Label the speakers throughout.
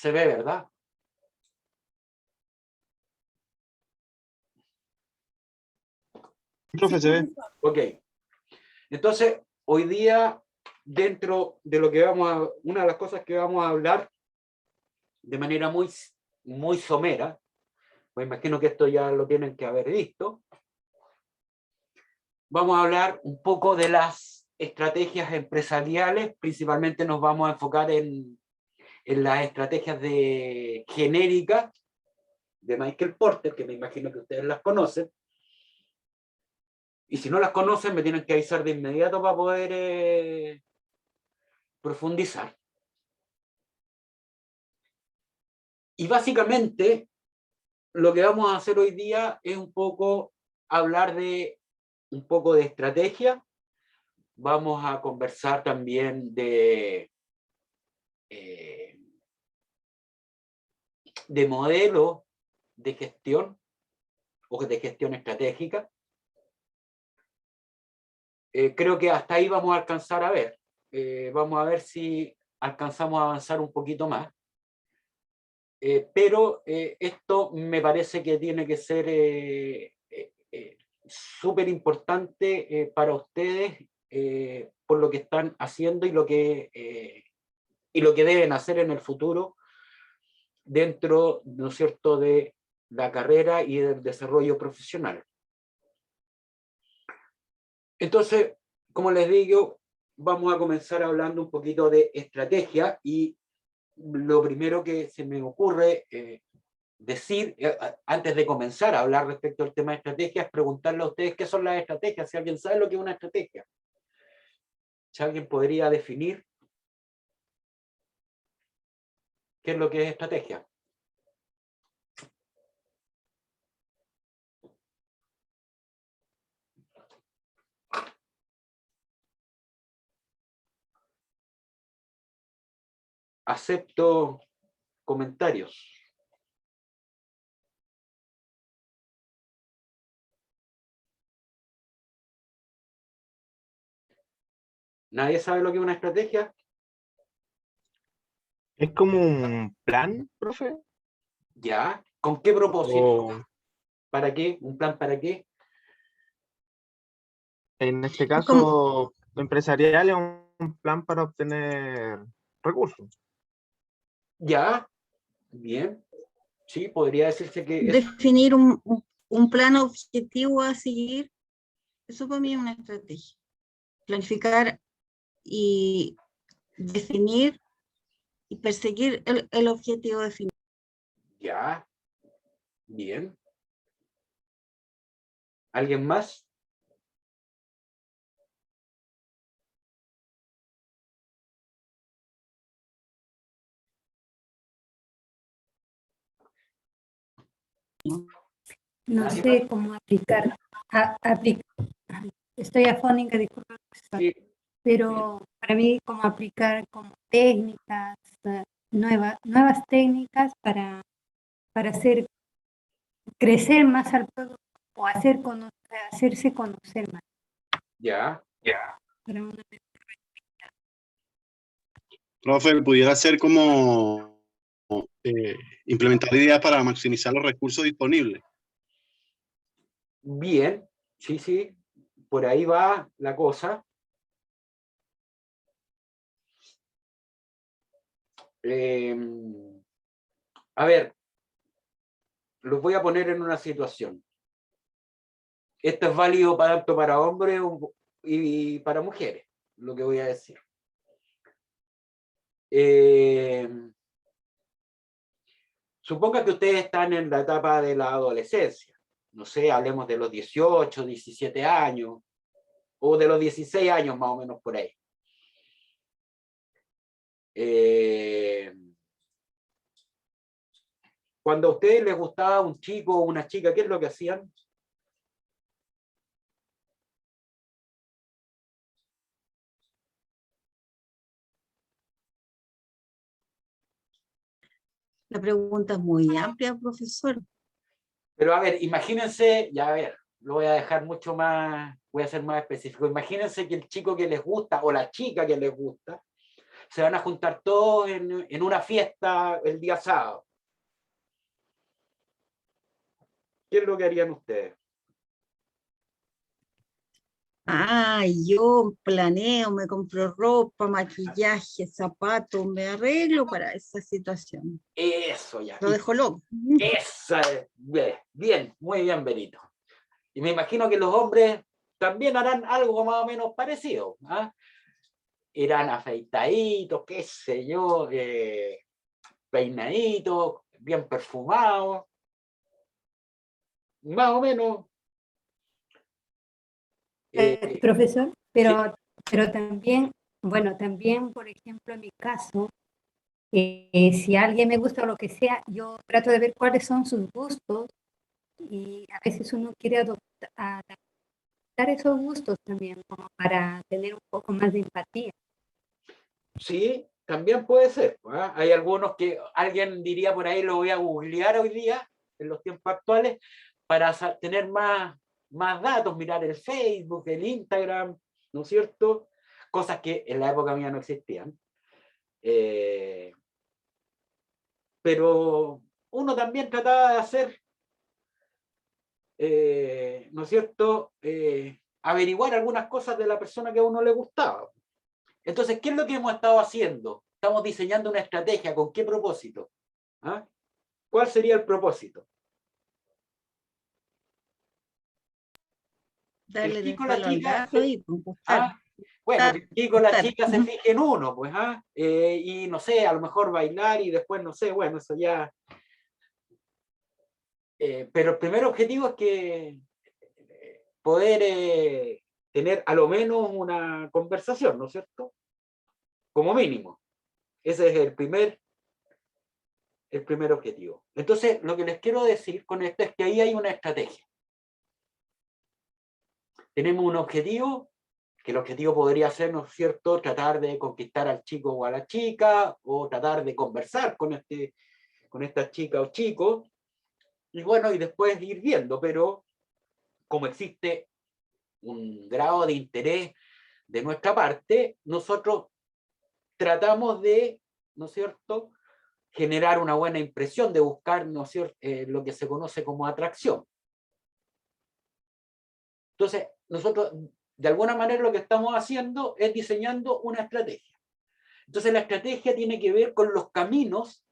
Speaker 1: Se ve, ¿verdad?
Speaker 2: Profe, se ve.
Speaker 1: Ok. Entonces, hoy día, dentro de lo que una de las cosas que vamos a hablar de manera muy somera, me imagino que esto ya lo tienen que haber visto, vamos a hablar un poco de las estrategias empresariales, principalmente nos vamos a enfocar en las estrategias genéricas de Michael Porter, que me imagino que ustedes las conocen, y si no las conocen me tienen que avisar de inmediato para poder profundizar. Y básicamente lo que vamos a hacer hoy día es un poco hablar de un poco de estrategia. Vamos a conversar también de modelo de gestión o de gestión estratégica. Creo que hasta ahí vamos a alcanzar a ver. Vamos a ver si alcanzamos a avanzar un poquito más. Pero esto me parece que tiene que ser súper importante para ustedes por lo que están haciendo y lo que deben hacer en el futuro dentro, ¿no es cierto?, de la carrera y del desarrollo profesional. Entonces, como les digo, vamos a comenzar hablando un poquito de estrategia y lo primero que se me ocurre decir, antes de comenzar a hablar respecto al tema de estrategia, es preguntarle a ustedes qué son las estrategias, si alguien sabe lo que es una estrategia. Si alguien podría definir qué es lo que es estrategia. Acepto comentarios. ¿Nadie sabe lo que es una estrategia?
Speaker 2: ¿Es como un plan, profe?
Speaker 1: ¿Ya? ¿Con qué propósito?
Speaker 2: O
Speaker 1: ¿Para qué? ¿Un plan para qué?
Speaker 2: en este
Speaker 3: Como
Speaker 2: caso empresarial es un plan para obtener recursos.
Speaker 1: ¿Ya? Bien. Sí, podría decirse que es...
Speaker 3: definir un plan objetivo a seguir, eso para mí es una estrategia. Planificar y definir y perseguir el objetivo definido.
Speaker 1: ¿Ya? Bien. ¿Alguien más?
Speaker 4: No sé cómo aplicar. Estoy afónica, disculpa,
Speaker 1: Sí.
Speaker 4: pero para mí cómo aplicar como técnicas, nuevas técnicas para hacer crecer más al producto o hacerse conocer más.
Speaker 1: ¿Ya?
Speaker 4: Para una-
Speaker 5: Profe, pudiera ser como implementar ideas para maximizar los recursos disponibles.
Speaker 1: Bien. Sí, sí. Por ahí va la cosa. A ver, los voy a poner en una situación. Esto es válido tanto para hombres y para mujeres, lo que voy a decir. Suponga que ustedes están en la etapa de la adolescencia. No sé, hablemos de los 18, 17 años, o de los 16 años más o menos por ahí. Cuando a ustedes les gustaba un chico o una chica, ¿qué es lo que hacían?
Speaker 3: La pregunta es muy amplia, profesor.
Speaker 1: Pero a ver, imagínense, ya a ver, lo voy a dejar mucho más, voy a ser más específico. Imagínense que el chico que les gusta o la chica que les gusta se van a juntar todos en una fiesta el día sábado. ¿Qué es lo que harían ustedes?
Speaker 3: Yo planeo, me compro ropa, maquillaje, zapatos, me arreglo para esa situación.
Speaker 1: Eso ya.
Speaker 3: Lo dejo loco.
Speaker 1: Esa es, bien, muy bien, Benito. Y me imagino que los hombres también harán algo más o menos parecido. ¿Ah? Irán afeitaditos, qué sé yo, peinaditos, bien perfumados. Más o menos.
Speaker 4: Profesor, pero también, bueno, también, por ejemplo, en mi caso, si a alguien me gusta o lo que sea, yo trato de ver cuáles son sus gustos y a veces uno quiere adaptar esos gustos también, como para tener un poco más de empatía.
Speaker 1: Sí, también puede ser. ¿Ah? Hay algunos que alguien diría por ahí, lo voy a googlear hoy día, en los tiempos actuales, para tener más datos, mirar el Facebook, el Instagram, ¿no es cierto? Cosas que en la época mía no existían. Pero uno también trataba de hacer, ¿no es cierto?, averiguar algunas cosas de la persona que a uno le gustaba. Entonces, ¿qué es lo que hemos estado haciendo? Estamos diseñando una estrategia. ¿Con qué propósito? ¿Ah? ¿Cuál sería el propósito?
Speaker 3: Darle
Speaker 1: El
Speaker 3: del
Speaker 1: chico, la
Speaker 3: palo al
Speaker 1: chica,
Speaker 3: gato y buscar.
Speaker 1: bueno, que el chico, la chica se
Speaker 3: Ujú.
Speaker 1: fije en uno, pues, y no sé, a lo mejor bailar y después, no sé, bueno, eso ya. Pero el primer objetivo es que poder tener a lo menos una conversación, ¿no es cierto? Como mínimo. Ese es el primer objetivo. Entonces, lo que les quiero decir con esto es que ahí hay una estrategia. Tenemos un objetivo, que el objetivo podría ser, ¿no es cierto?, tratar de conquistar al chico o a la chica, o tratar de conversar con esta chica o chico, y bueno, y después ir viendo, pero como existe un grado de interés de nuestra parte, nosotros tratamos de, ¿no es cierto?, generar una buena impresión, de buscar, ¿no es cierto?, lo que se conoce como atracción. Entonces, nosotros, de alguna manera, lo que estamos haciendo es diseñando una estrategia. Entonces, la estrategia tiene que ver con los caminos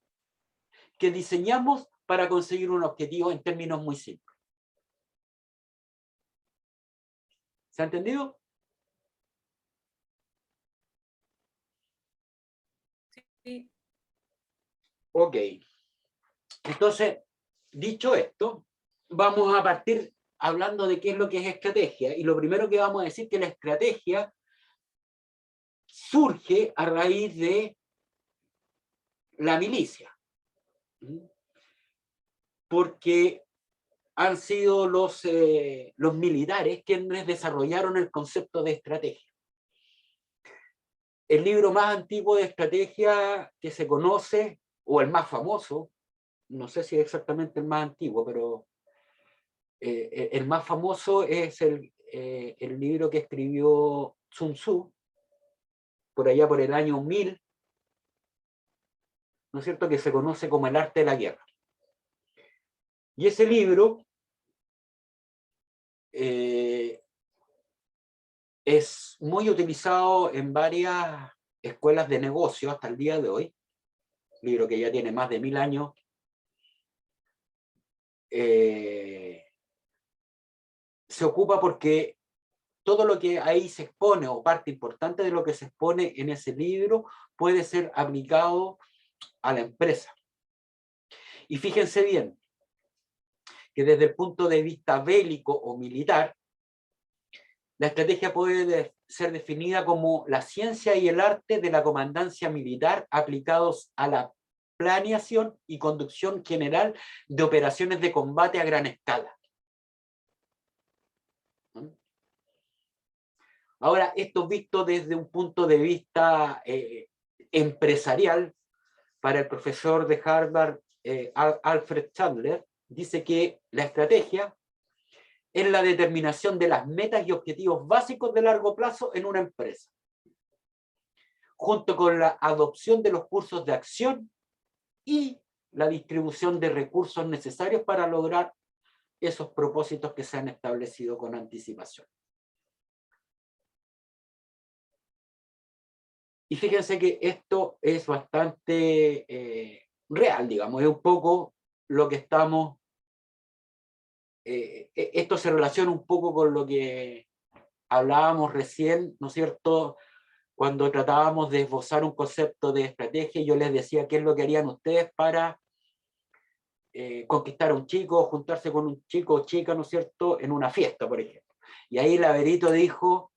Speaker 1: que diseñamos para conseguir un objetivo en términos muy simples. ¿Se ha entendido?
Speaker 6: Sí.
Speaker 1: Ok. Entonces, dicho esto, vamos a partir hablando de qué es lo que es estrategia. Y lo primero que vamos a decir es que la estrategia surge a raíz de la milicia. Porque han sido los militares quienes desarrollaron el concepto de estrategia. El libro más antiguo de estrategia que se conoce, o el más famoso, no sé si es exactamente el más antiguo, pero el más famoso es el libro que escribió Sun Tzu, por allá por el año 1000, ¿no es cierto?, que se conoce como El arte de la guerra. Y ese libro es muy utilizado en varias escuelas de negocio hasta el día de hoy, libro que ya tiene más de 1000 años. Se ocupa porque todo lo que ahí se expone, o parte importante de lo que se expone en ese libro, puede ser aplicado a la empresa. Y fíjense bien, que desde el punto de vista bélico o militar, la estrategia puede ser definida como la ciencia y el arte de la comandancia militar aplicados a la planeación y conducción general de operaciones de combate a gran escala. Ahora, esto visto desde un punto de vista empresarial, para el profesor de Harvard, Alfred Chandler, dice que la estrategia es la determinación de las metas y objetivos básicos de largo plazo en una empresa, junto con la adopción de los cursos de acción y la distribución de recursos necesarios para lograr esos propósitos que se han establecido con anticipación. Y fíjense que esto es bastante real, digamos, es un poco lo que estamos... esto se relaciona un poco con lo que hablábamos recién, ¿no es cierto?, cuando tratábamos de esbozar un concepto de estrategia. Yo les decía qué es lo que harían ustedes para conquistar a un chico, juntarse con un chico o chica, ¿no es cierto?, en una fiesta, por ejemplo. Y ahí Laverito dijo,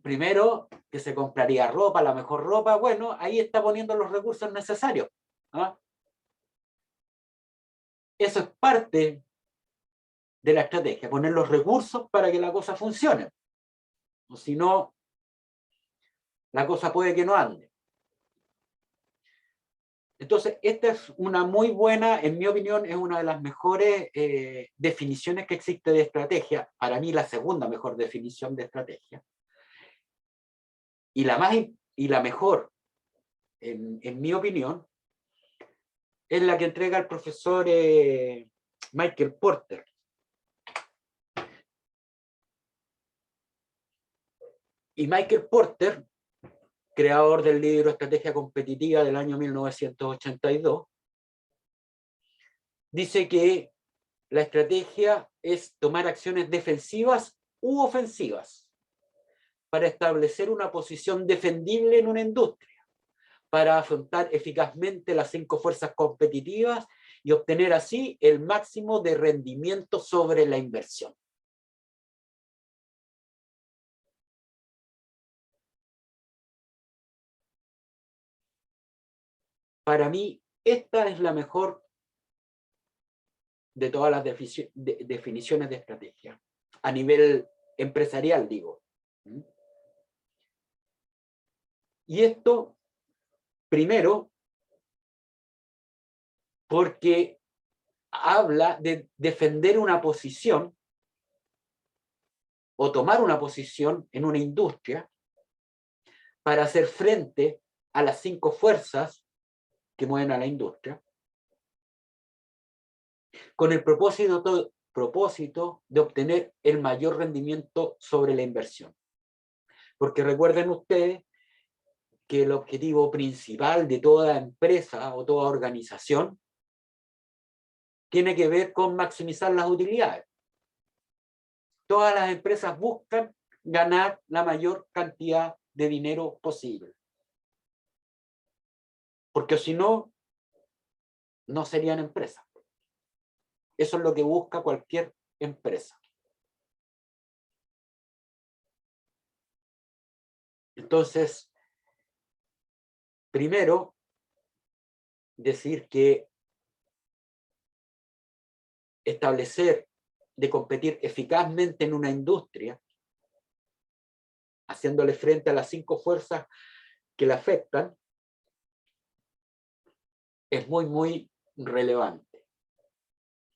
Speaker 1: primero, que se compraría ropa, la mejor ropa. Bueno, ahí está poniendo los recursos necesarios, ¿ah? Eso es parte de la estrategia, poner los recursos para que la cosa funcione. O si no, la cosa puede que no ande. Entonces, esta es una muy buena, en mi opinión, es una de las mejores definiciones que existe de estrategia. Para mí, la segunda mejor definición de estrategia. Y la mejor, en mi opinión, es la que entrega el profesor Michael Porter. Y Michael Porter, creador del libro Estrategia Competitiva del año 1982, dice que la estrategia es tomar acciones defensivas u ofensivas para establecer una posición defendible en una industria, para afrontar eficazmente las 5 fuerzas competitivas y obtener así el máximo de rendimiento sobre la inversión. Para mí, esta es la mejor de todas las definiciones de estrategia, a nivel empresarial, digo. Y esto, primero, porque habla de defender una posición o tomar una posición en una industria para hacer frente a las 5 fuerzas que mueven a la industria, con el propósito de obtener el mayor rendimiento sobre la inversión. Porque recuerden ustedes que el objetivo principal de toda empresa o toda organización tiene que ver con maximizar las utilidades. Todas las empresas buscan ganar la mayor cantidad de dinero posible. Porque si no, no serían empresas. Eso es lo que busca cualquier empresa. Entonces, primero, decir que establecer de competir eficazmente en una industria, haciéndole frente a las 5 fuerzas que la afectan, es muy, muy relevante.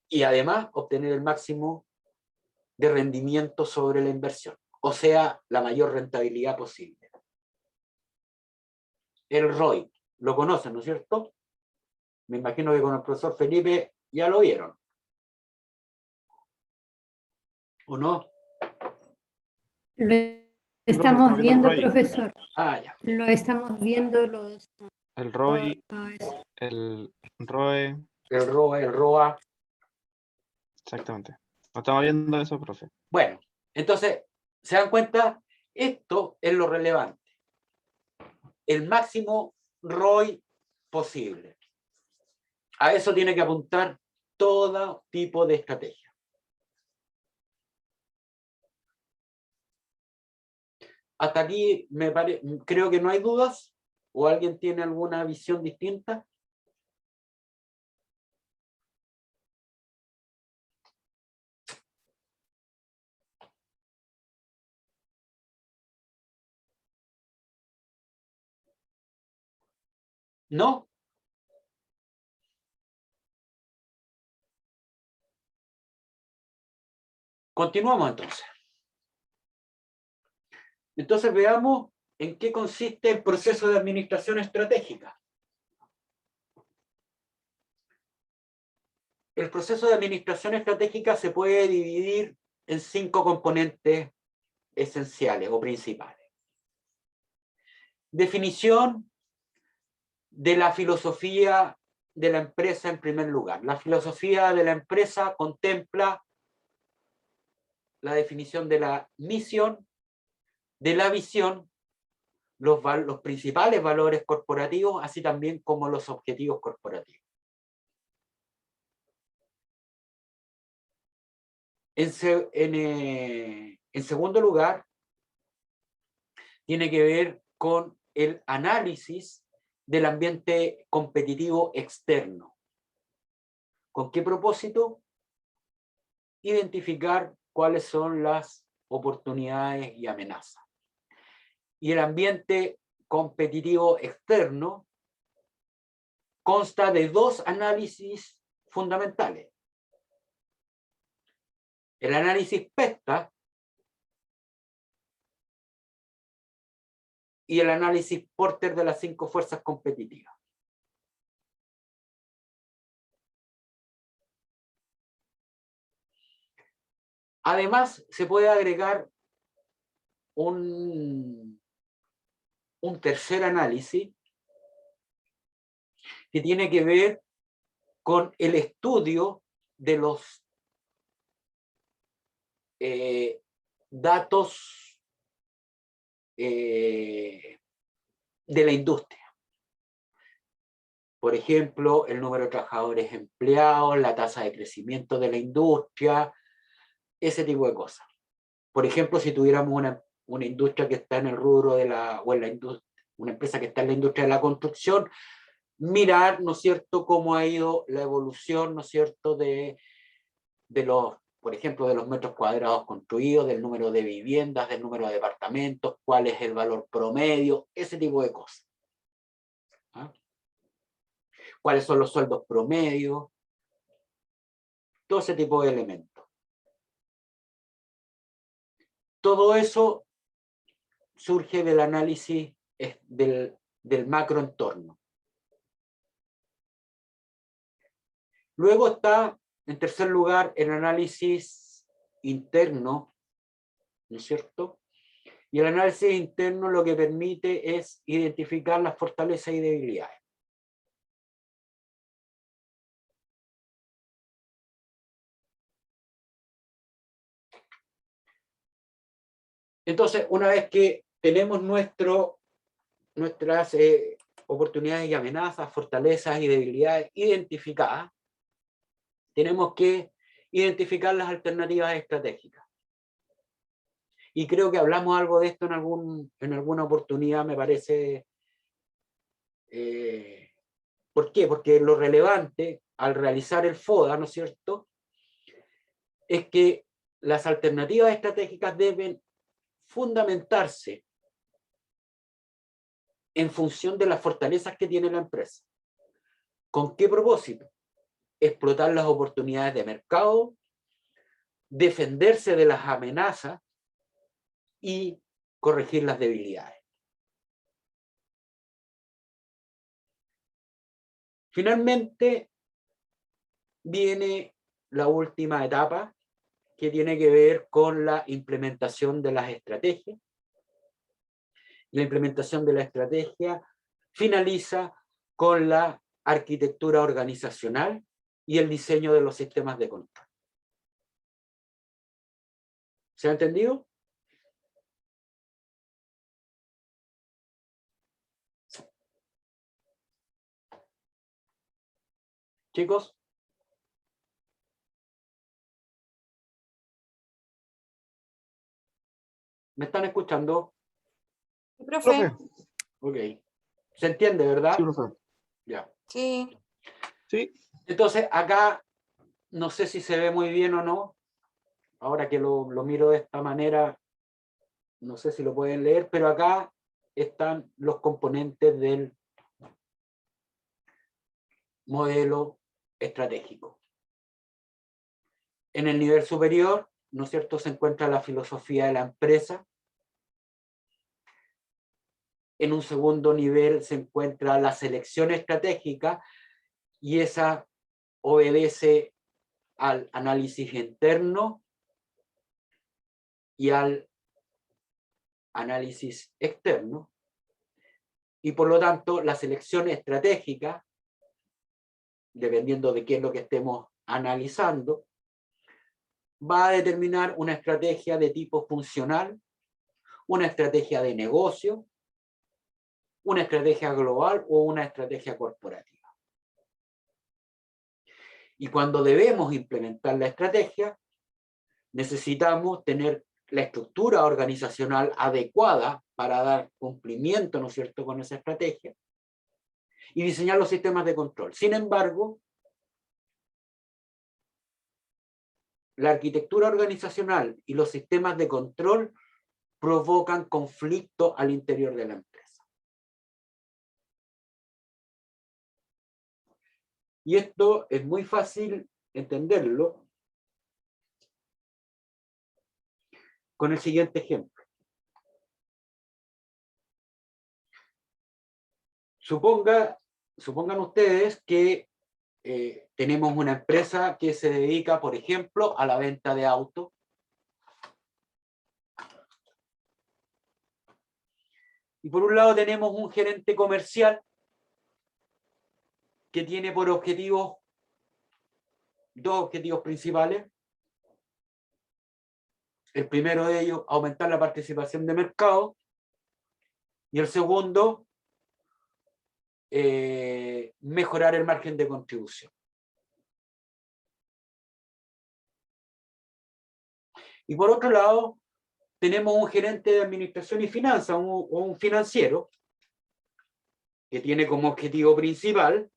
Speaker 1: Y además, obtener el máximo de rendimiento sobre la inversión, o sea, la mayor rentabilidad posible. El ROI, lo conocen, ¿no es cierto? Me imagino que con el profesor Felipe ya lo vieron. ¿O no?
Speaker 4: Lo estamos viendo,
Speaker 2: ROI.
Speaker 4: profesor.
Speaker 1: Ah, ya.
Speaker 4: Lo estamos viendo los...
Speaker 2: El ROI, el ROE,
Speaker 1: El ROA, el ROA.
Speaker 2: exactamente. No estamos viendo eso, profe.
Speaker 1: Bueno, entonces, ¿se dan cuenta? Esto es lo relevante. El máximo ROI posible. A eso tiene que apuntar todo tipo de estrategia. Hasta aquí creo que no hay dudas. ¿O alguien tiene alguna visión distinta? ¿No? Continuamos entonces. Entonces veamos ¿en qué consiste el proceso de administración estratégica? El proceso de administración estratégica se puede dividir en 5 componentes esenciales o principales. Definición de la filosofía de la empresa en primer lugar. La filosofía de la empresa contempla la definición de la misión, de la visión, los principales valores corporativos, así también como los objetivos corporativos. En segundo lugar, tiene que ver con el análisis del ambiente competitivo externo. ¿Con qué propósito? Identificar cuáles son las oportunidades y amenazas. Y el ambiente competitivo externo consta de 2 análisis fundamentales. El análisis PESTA y el análisis Porter de las 5 fuerzas competitivas. Además, se puede agregar un tercer análisis que tiene que ver con el estudio de los datos de la industria. Por ejemplo, el número de trabajadores empleados, la tasa de crecimiento de la industria, ese tipo de cosas. Por ejemplo, si tuviéramos una industria que está en el rubro de una empresa que está en la industria de la construcción, mirar, ¿no es cierto?, cómo ha ido la evolución, ¿no es cierto?, por ejemplo, de los metros cuadrados construidos, del número de viviendas, del número de departamentos, cuál es el valor promedio, ese tipo de cosas. ¿Ah? ¿Cuáles son los sueldos promedios? Todo ese tipo de elementos. Todo eso surge del análisis del macroentorno. Luego está, en tercer lugar, el análisis interno, ¿no es cierto? Y el análisis interno lo que permite es identificar las fortalezas y debilidades. Entonces, una vez que tenemos nuestras oportunidades y amenazas, fortalezas y debilidades identificadas, tenemos que identificar las alternativas estratégicas. Y creo que hablamos algo de esto en alguna oportunidad, me parece. ¿Por qué? Porque lo relevante al realizar el FODA, ¿no es cierto?, es que las alternativas estratégicas deben fundamentarse en función de las fortalezas que tiene la empresa. ¿Con qué propósito? Explotar las oportunidades de mercado, defenderse de las amenazas y corregir las debilidades. Finalmente, viene la última etapa, que tiene que ver con la implementación de las estrategias. La implementación de la estrategia finaliza con la arquitectura organizacional y el diseño de los sistemas de control. ¿Se ha entendido? Chicos. ¿Me están escuchando?
Speaker 6: Profe.
Speaker 1: Ok. ¿Se entiende, verdad?
Speaker 2: Sí, profe.
Speaker 1: Ya.
Speaker 6: Sí.
Speaker 2: Sí.
Speaker 1: Entonces, acá, no sé si se ve muy bien o no. Ahora que lo miro de esta manera, no sé si lo pueden leer, pero acá están los componentes del modelo estratégico. En el nivel superior, ¿no es cierto?, se encuentra la filosofía de la empresa. En un segundo nivel se encuentra la selección estratégica, y esa obedece al análisis interno y al análisis externo, y por lo tanto la selección estratégica, dependiendo de qué es lo que estemos analizando, va a determinar una estrategia de tipo funcional, una estrategia de negocio, una estrategia global o una estrategia corporativa. Y cuando debemos implementar la estrategia, necesitamos tener la estructura organizacional adecuada para dar cumplimiento, ¿no es cierto?, con esa estrategia, y diseñar los sistemas de control. Sin embargo, la arquitectura organizacional y los sistemas de control provocan conflicto al interior de la empresa. Y esto es muy fácil entenderlo con el siguiente ejemplo. Supongan ustedes que tenemos una empresa que se dedica, por ejemplo, a la venta de autos. Y por un lado tenemos un gerente comercial que tiene por objetivo dos objetivos principales. El primero de ellos, aumentar la participación de mercado. Y el segundo, mejorar el margen de contribución. Y por otro lado, tenemos un gerente de administración y finanzas, o un financiero, que tiene como objetivo principal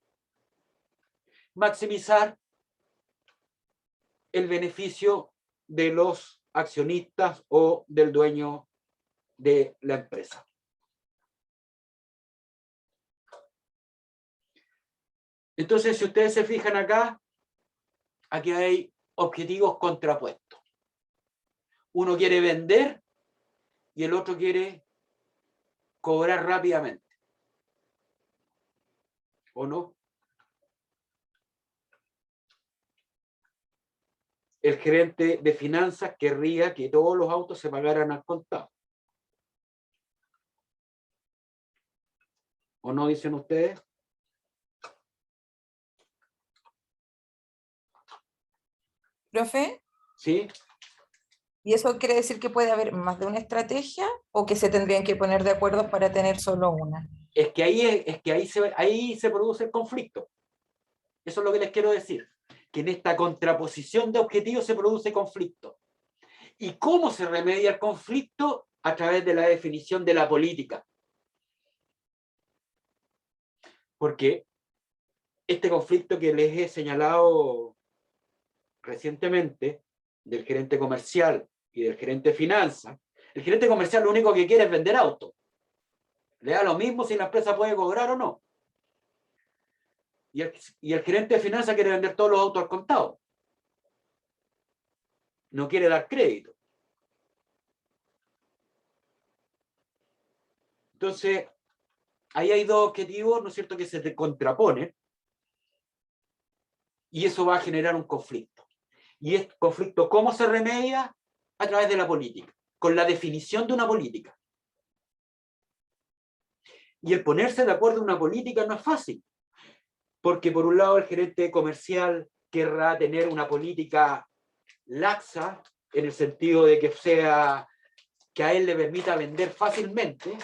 Speaker 1: maximizar el beneficio de los accionistas o del dueño de la empresa. Entonces, si ustedes se fijan acá, aquí hay objetivos contrapuestos. Uno quiere vender y el otro quiere cobrar rápidamente. ¿O no? El gerente de finanzas querría que todos los autos se pagaran al contado. ¿O no, dicen ustedes?
Speaker 6: Profe,
Speaker 1: ¿Sí?
Speaker 6: ¿y eso quiere decir que puede haber más de una estrategia o que se tendrían que poner de acuerdo para tener solo una?
Speaker 1: Es que ahí se produce el conflicto. Eso es lo que les quiero decir. Que en esta contraposición de objetivos se produce conflicto. ¿Y cómo se remedia el conflicto? A través de la definición de la política. Porque este conflicto que les he señalado recientemente, del gerente comercial y del gerente de finanzas, el gerente comercial lo único que quiere es vender autos. Le da lo mismo si la empresa puede cobrar o no. Y el gerente de finanzas quiere vender todos los autos al contado. No quiere dar crédito. Entonces, ahí hay dos objetivos, ¿no es cierto?, que se contraponen, y eso va a generar un conflicto. ¿Y este conflicto cómo se remedia? A través de la política, con la definición de una política. Y el ponerse de acuerdo en una política no es fácil, porque por un lado el gerente comercial querrá tener una política laxa, en el sentido de que a él le permita vender fácilmente,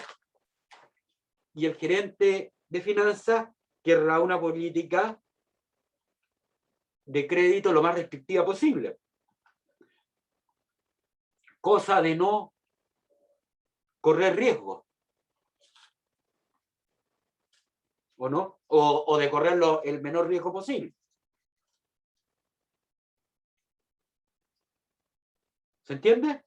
Speaker 1: y el gerente de finanzas querrá una política de crédito lo más restrictiva posible, cosa de no correr riesgo, ¿o no? O de correrlo el menor riesgo posible. ¿Se entiende?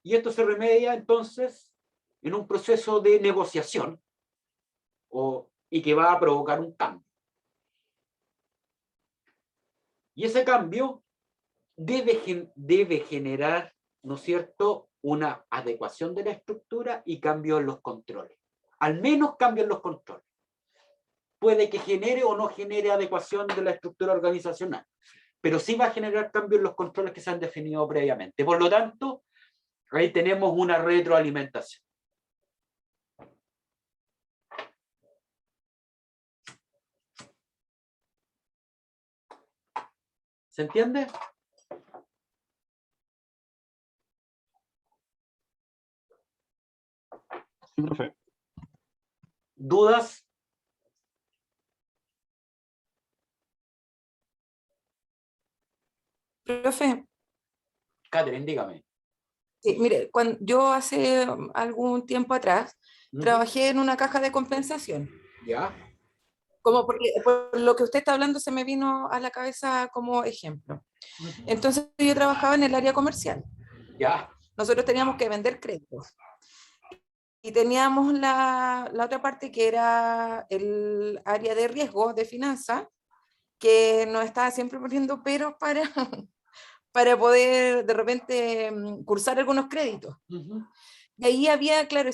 Speaker 1: Y esto se remedia entonces en un proceso de negociación y que va a provocar un cambio. Y ese cambio debe generar, ¿no es cierto?, una adecuación de la estructura y cambio en los controles. Al menos cambio en los controles. Puede que genere o no genere adecuación de la estructura organizacional, pero sí va a generar cambio en los controles que se han definido previamente. Por lo tanto, ahí tenemos una retroalimentación. ¿Se entiende?
Speaker 5: Sí, profe.
Speaker 1: ¿Dudas?
Speaker 6: Profe,
Speaker 1: Catherine, dígame.
Speaker 6: sí, mire, cuando yo hace algún tiempo atrás trabajé en una caja de compensación.
Speaker 1: ¿Ya?
Speaker 6: Como porque por lo que usted está hablando se me vino a la cabeza como ejemplo. Entonces yo trabajaba en el área comercial.
Speaker 1: ¿Ya?
Speaker 6: Nosotros teníamos que vender créditos. Y teníamos la otra parte que era el área de riesgo de finanzas, que nos estaba siempre poniendo peros para poder de repente cursar algunos créditos. Y ahí había, claro,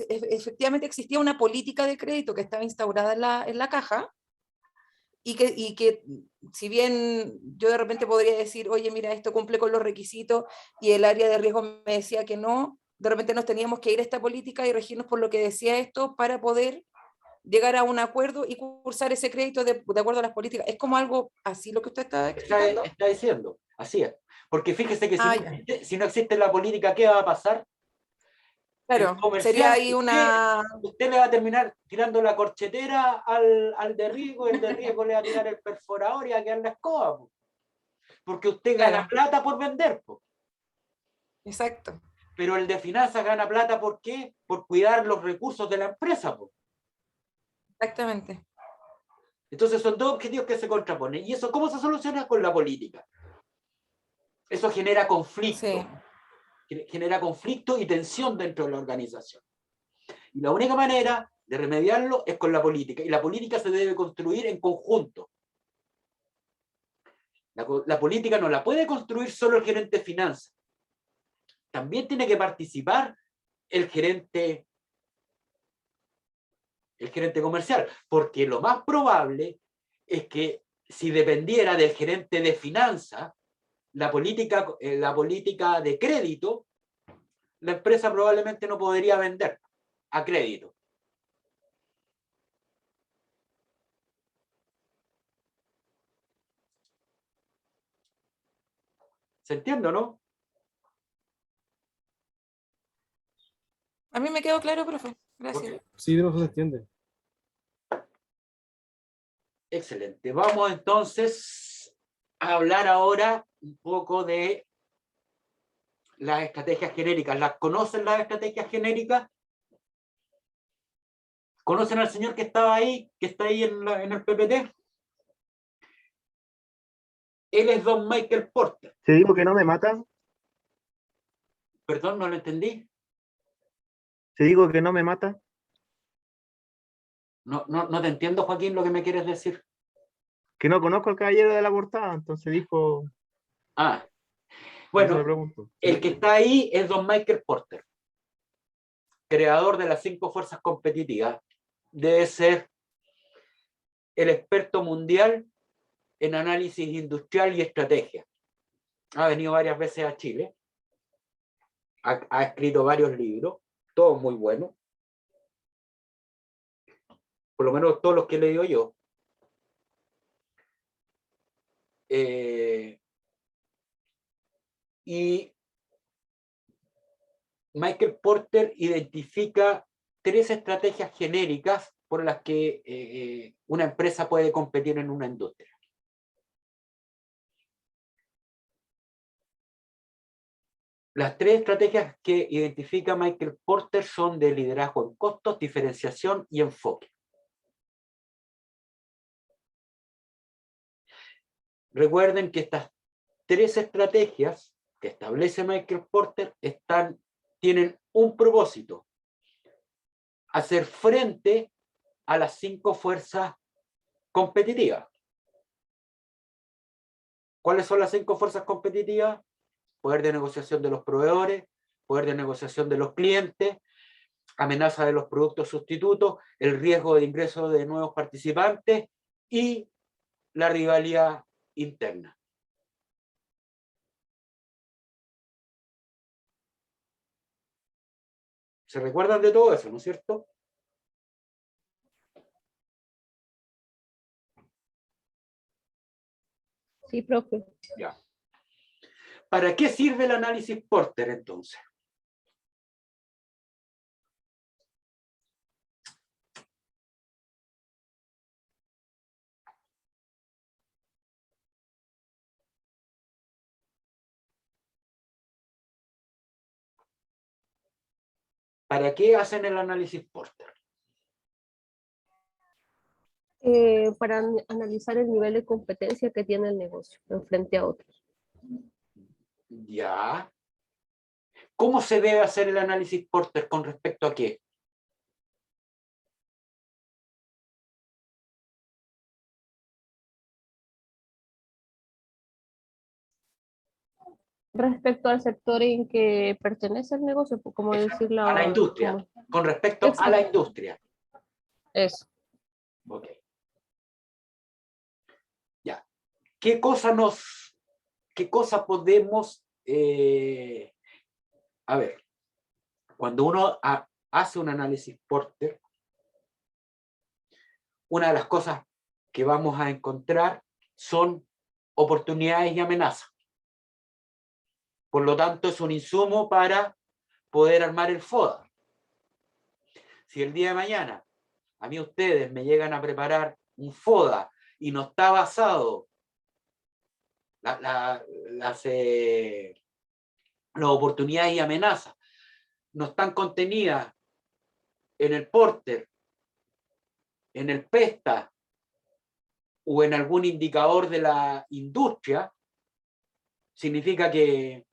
Speaker 6: efectivamente existía una política de crédito que estaba instaurada en la caja, y que si bien yo de repente podría decir, oye, mira, esto cumple con los requisitos, y el área de riesgo me decía que no, de repente nos teníamos que ir a esta política y regirnos por lo que decía esto para poder llegar a un acuerdo y cursar ese crédito de acuerdo a las políticas. ¿Es como algo así lo que usted está explicando?
Speaker 1: Está diciendo, así es. Porque fíjese que
Speaker 6: Ah,
Speaker 1: si no existe la política, ¿qué va a pasar?
Speaker 6: claro,
Speaker 1: El comercial,
Speaker 6: sería ahí una...
Speaker 1: usted le va a terminar tirando la corchetera al de riesgo, el de riesgo le va a tirar el perforador y a quedar la escoba, po. Porque usted gana
Speaker 6: Claro.
Speaker 1: plata por vender, po.
Speaker 6: Exacto.
Speaker 1: Pero el de finanzas gana plata ¿por qué? Por cuidar los recursos de la empresa, po.
Speaker 6: Exactamente.
Speaker 1: Entonces son dos objetivos que se contraponen. ¿Y eso cómo se soluciona? Con la política. Eso genera conflicto.
Speaker 6: Sí.
Speaker 1: Genera conflicto y tensión dentro de la organización. Y la única manera de remediarlo es con la política. Y la política se debe construir en conjunto. La política no la puede construir solo el gerente de finanzas. También tiene que participar el gerente comercial, porque lo más probable es que si dependiera del gerente de finanzas, la política de crédito, la empresa probablemente no podría vender a crédito. ¿Se entiende o no?
Speaker 6: A mí me quedó claro, profe. Gracias.
Speaker 7: Sí, no se entiende.
Speaker 1: Excelente. Vamos entonces a hablar ahora un poco de las estrategias genéricas. ¿Las conocen las estrategias genéricas? ¿Conocen al señor que estaba ahí, que está ahí en el PPT? Él es don Michael Porter.
Speaker 2: Te digo que no me matan.
Speaker 1: Perdón, no lo entendí.
Speaker 2: Te digo que no me mata.
Speaker 1: No te entiendo, Joaquín, lo que me quieres decir.
Speaker 2: Que no conozco al caballero de la portada, entonces dijo.
Speaker 1: Ah,
Speaker 2: Por eso
Speaker 1: bueno,
Speaker 2: le pregunto.
Speaker 1: el que está ahí es don Michael Porter, creador de las 5 fuerzas competitivas. Debe ser el experto mundial en análisis industrial y estrategia. Ha venido varias veces a Chile. Ha escrito varios libros, todos muy buenos. Por lo menos todos los que he leído yo. Y Michael Porter identifica 3 estrategias genéricas por las que una empresa puede competir en una industria. Las 3 estrategias que identifica Michael Porter son de liderazgo en costos, diferenciación y enfoque. Recuerden que estas 3 estrategias que establece Michael Porter tienen un propósito: hacer frente a las 5 fuerzas competitivas. ¿Cuáles son las 5 fuerzas competitivas? Poder de negociación de los proveedores, poder de negociación de los clientes, amenaza de los productos sustitutos, el riesgo de ingreso de nuevos participantes y la rivalidad interna. ¿Se recuerdan de todo eso, no es cierto?
Speaker 7: Sí, profe.
Speaker 1: Ya. ¿Para qué sirve el análisis Porter entonces? ¿Para qué hacen el análisis Porter?
Speaker 7: Para analizar el nivel de competencia que tiene el negocio en frente a otros.
Speaker 1: Ya. ¿Cómo se debe hacer el análisis Porter con respecto a qué?
Speaker 7: Respecto al sector en que pertenece el negocio, pues, como decir
Speaker 1: A la industria. Con respecto a la industria.
Speaker 7: Eso.
Speaker 1: Ok. Ya. ¿Qué cosa podemos... a ver, cuando uno hace un análisis Porter, una de las cosas que vamos a encontrar son oportunidades y amenazas. Por lo tanto, es un insumo para poder armar el FODA. Si el día de mañana a mí ustedes me llegan a preparar un FODA y no está basado las oportunidades y amenazas, no están contenidas en el Porter, en el PESTA o en algún indicador de la industria, significa que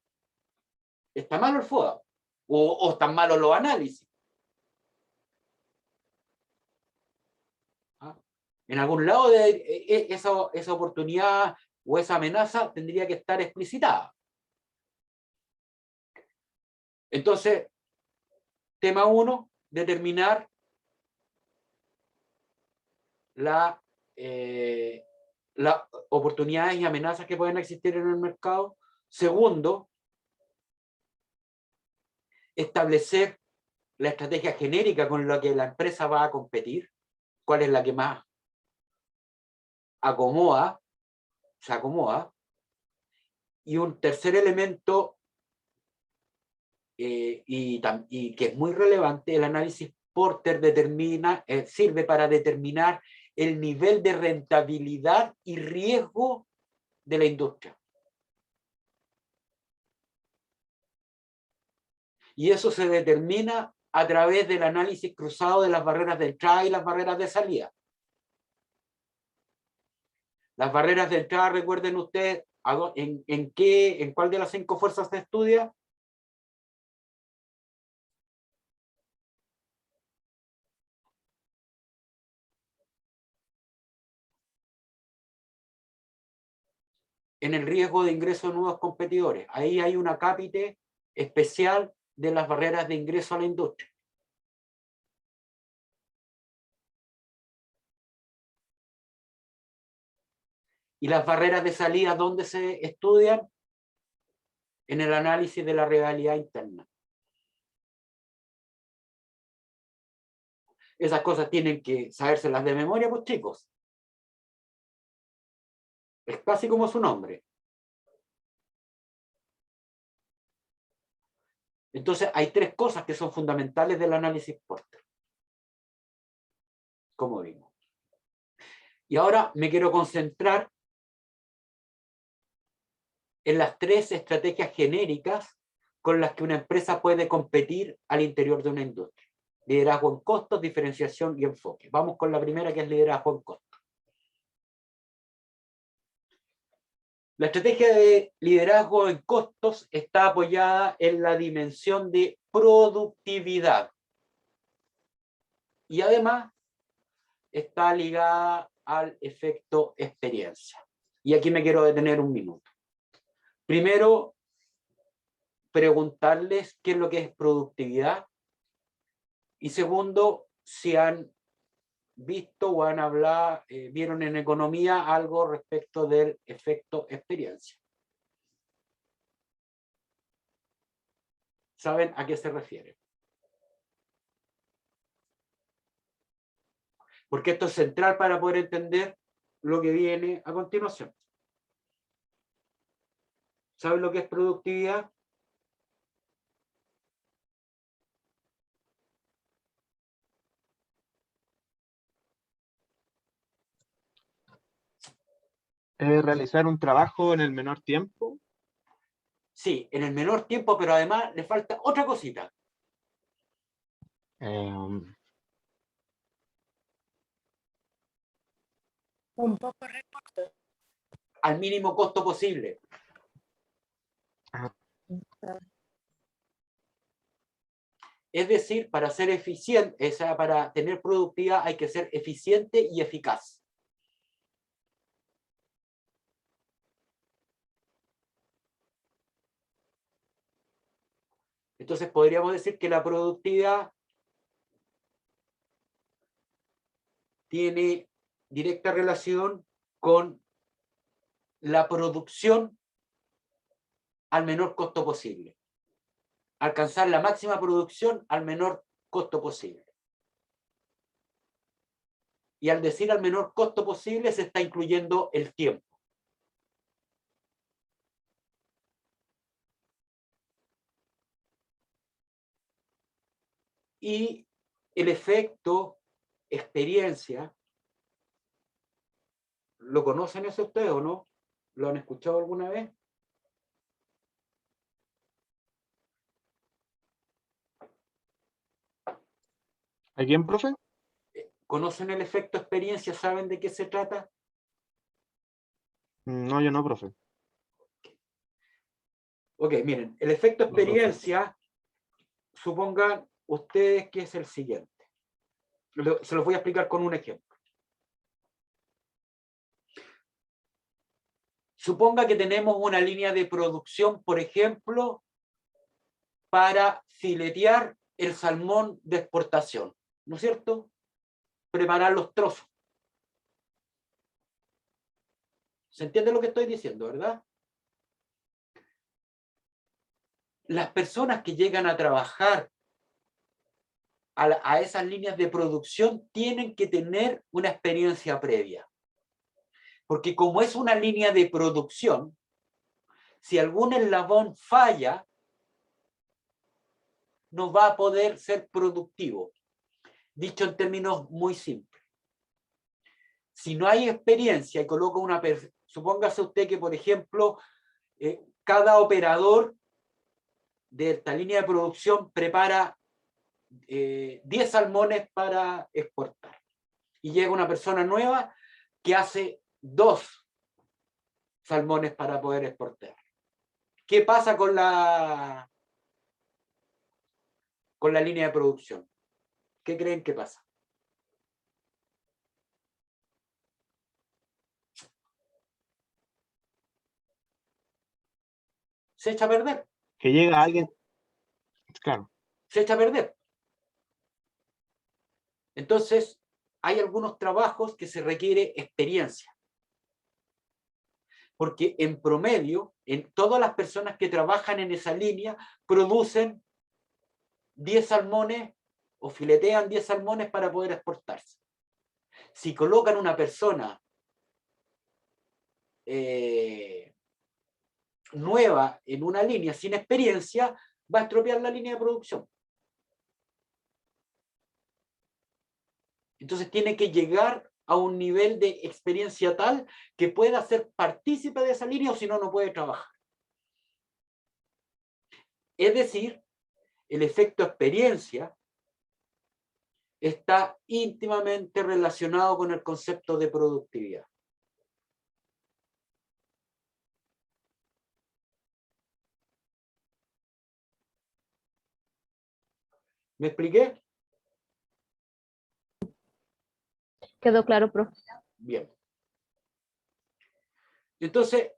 Speaker 1: está malo el FODA o están malos los análisis. ¿Ah? En algún lado esa oportunidad o esa amenaza tendría que estar explicitada. Entonces, tema 1, determinar las oportunidades y amenazas que pueden existir en el mercado. Segundo, establecer la estrategia genérica con la que la empresa va a competir, cuál es la que más se acomoda. Y un tercer elemento, y que es muy relevante, el análisis Porter sirve para determinar el nivel de rentabilidad y riesgo de la industria. Y eso se determina a través del análisis cruzado de las barreras de entrada y las barreras de salida. Las barreras de entrada, recuerden ustedes, ¿en cuál de las 5 fuerzas se estudia? En el riesgo de ingreso de nuevos competidores. Ahí hay una cápite especial de las barreras de ingreso a la industria. ¿Y las barreras de salida dónde se estudian? En el análisis de la rivalidad interna. Esas cosas tienen que sabérselas de memoria, pues chicos. Es casi como su nombre. Entonces hay 3 cosas que son fundamentales del análisis Porter, como vimos. Y ahora me quiero concentrar en las 3 estrategias genéricas con las que una empresa puede competir al interior de una industria. Liderazgo en costos, diferenciación y enfoque. Vamos con la primera, que es liderazgo en costos. La estrategia de liderazgo en costos está apoyada en la dimensión de productividad. Y además está ligada al efecto experiencia. Y aquí me quiero detener un minuto. Primero, preguntarles qué es lo que es productividad. Y segundo, si han visto o han hablado, vieron en economía algo respecto del efecto experiencia. ¿Saben a qué se refiere? Porque esto es central para poder entender lo que viene a continuación. ¿Saben lo que es productividad?
Speaker 2: Realizar un trabajo en el menor tiempo.
Speaker 1: Sí, en el menor tiempo, pero además le falta otra cosita.
Speaker 2: em,
Speaker 4: Un poco recorto.
Speaker 1: Al mínimo costo posible. Es decir, para ser eficiente, para tener productividad hay que ser eficiente y eficaz. Entonces podríamos decir que la productividad tiene directa relación con la producción al menor costo posible. Alcanzar la máxima producción al menor costo posible. Y al decir al menor costo posible se está incluyendo el tiempo. Y el efecto experiencia, ¿lo conocen eso ustedes o no? ¿Lo han escuchado alguna vez?
Speaker 2: ¿A quién, profe?
Speaker 1: ¿Conocen el efecto experiencia? ¿Saben de qué se trata?
Speaker 2: No, yo no, profe.
Speaker 1: Ok, miren, el efecto
Speaker 2: No, profe.
Speaker 1: experiencia, supongan ustedes que es el siguiente. Se los voy a explicar con un ejemplo. Suponga que tenemos una línea de producción, por ejemplo, para filetear el salmón de exportación, ¿no es cierto? Preparar los trozos. ¿Se entiende lo que estoy diciendo, verdad? Las personas que llegan a trabajar a esas líneas de producción tienen que tener una experiencia previa. Porque como es una línea de producción, si algún eslabón falla, no va a poder ser productivo. Dicho en términos muy simples. Si no hay experiencia y coloca una persona, supóngase usted que, por ejemplo, cada operador de esta línea de producción prepara 10 salmones para exportar. Y llega una persona nueva que hace 2 salmones para poder exportar. ¿Qué pasa con la línea de producción? ¿Qué creen que pasa? Se echa a perder.
Speaker 2: Que llega alguien, claro.
Speaker 1: Se echa a perder. Entonces, hay algunos trabajos que se requiere experiencia. Porque en promedio, en todas las personas que trabajan en esa línea, producen 10 salmones o filetean 10 salmones para poder exportarse. Si colocan una persona nueva en una línea sin experiencia, va a estropear la línea de producción. Entonces tiene que llegar a un nivel de experiencia tal que pueda ser partícipe de esa línea, o si no, no puede trabajar. Es decir, el efecto experiencia está íntimamente relacionado con el concepto de productividad. ¿Me expliqué?
Speaker 7: Quedó claro, profe.
Speaker 1: Bien. Entonces,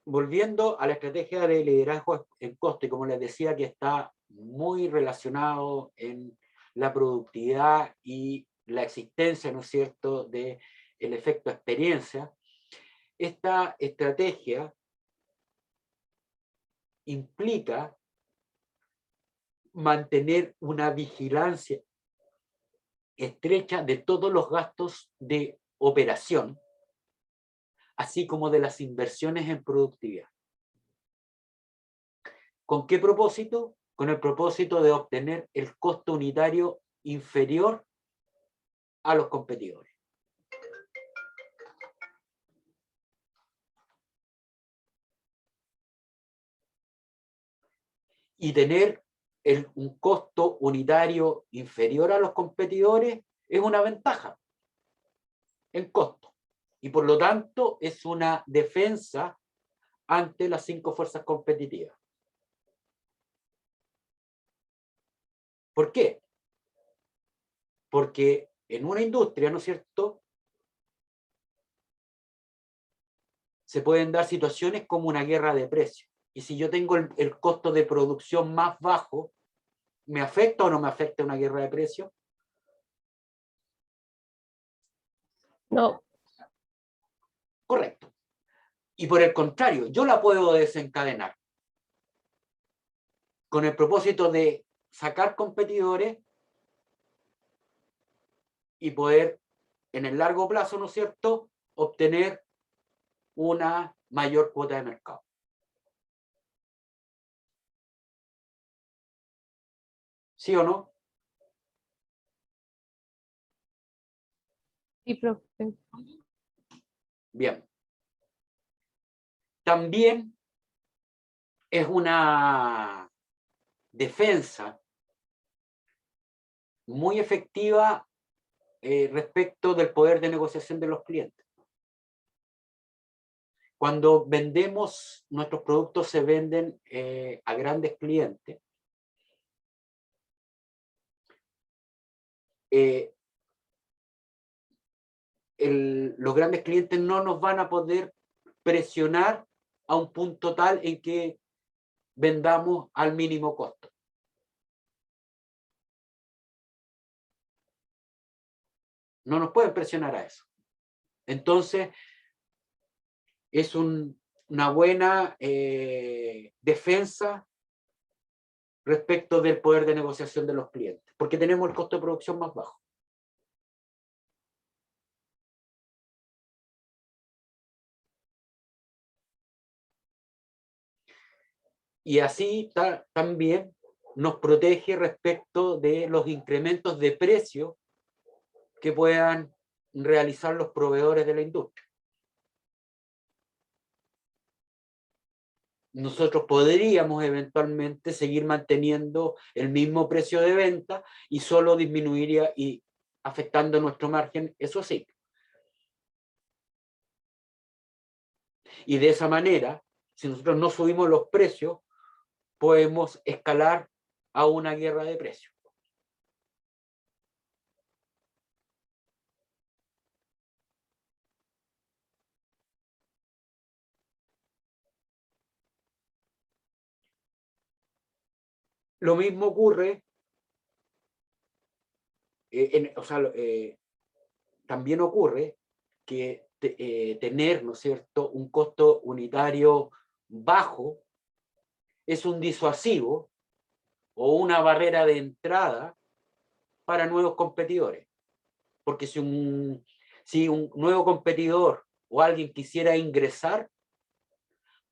Speaker 1: volviendo a la estrategia de liderazgo en costo, y como les decía que está muy relacionado en la productividad y la existencia, ¿no es cierto?, de el efecto experiencia, esta estrategia implica mantener una vigilancia estrecha de todos los gastos de operación, así como de las inversiones en productividad. ¿Con qué propósito? Con el propósito de obtener el costo unitario inferior a los competidores. Y tener un costo unitario inferior a los competidores es una ventaja en costo. Y por lo tanto es una defensa ante las 5 fuerzas competitivas. ¿Por qué? Porque en una industria, ¿no es cierto?, se pueden dar situaciones como una guerra de precios. Y si yo tengo el costo de producción más bajo, ¿me afecta o no me afecta una guerra de precios?
Speaker 7: No,
Speaker 1: Correcto. Y por el contrario, yo la puedo desencadenar con el propósito de sacar competidores y poder, en el largo plazo, ¿no es cierto?, obtener una mayor cuota de mercado. ¿Sí o no?
Speaker 7: sí, profe.
Speaker 1: Bien. También es una defensa muy efectiva respecto del poder de negociación de los clientes. Cuando vendemos, nuestros productos se venden a grandes clientes, los grandes clientes no nos van a poder presionar a un punto tal en que vendamos al mínimo costo. No nos pueden presionar a eso. Entonces, es una buena defensa respecto del poder de negociación de los clientes, porque tenemos el costo de producción más bajo. Y así también nos protege respecto de los incrementos de precio que puedan realizar los proveedores de la industria. Nosotros podríamos eventualmente seguir manteniendo el mismo precio de venta y solo disminuiría y afectando nuestro margen, eso sí. Y de esa manera, si nosotros no subimos los precios, podemos escalar a una guerra de precios. Lo mismo ocurre, también ocurre que tener, ¿no es cierto?, un costo unitario bajo es un disuasivo o una barrera de entrada para nuevos competidores. Porque si un nuevo competidor o alguien quisiera ingresar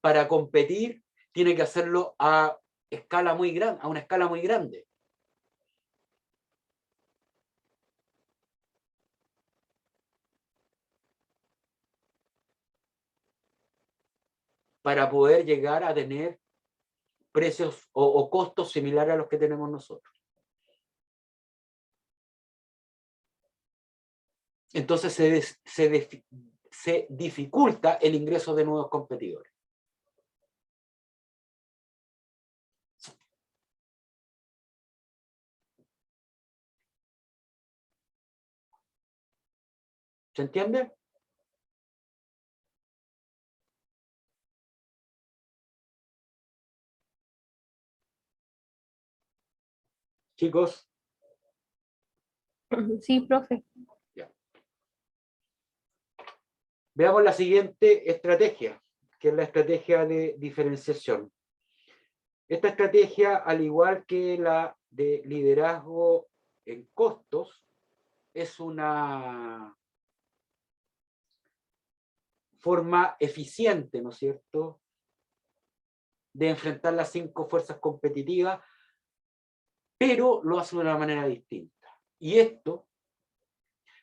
Speaker 1: para competir, tiene que hacerlo a una escala muy grande. Para poder llegar a tener precios o costos similares a los que tenemos nosotros. Entonces se dificulta el ingreso de nuevos competidores. ¿Se entiende? Chicos,
Speaker 7: Sí, profe.
Speaker 1: veamos la siguiente estrategia, que es la estrategia de diferenciación. Esta estrategia, al igual que la de liderazgo en costos, es una forma eficiente, ¿no es cierto?, de enfrentar las 5 fuerzas competitivas, pero lo hace de una manera distinta. Y esto,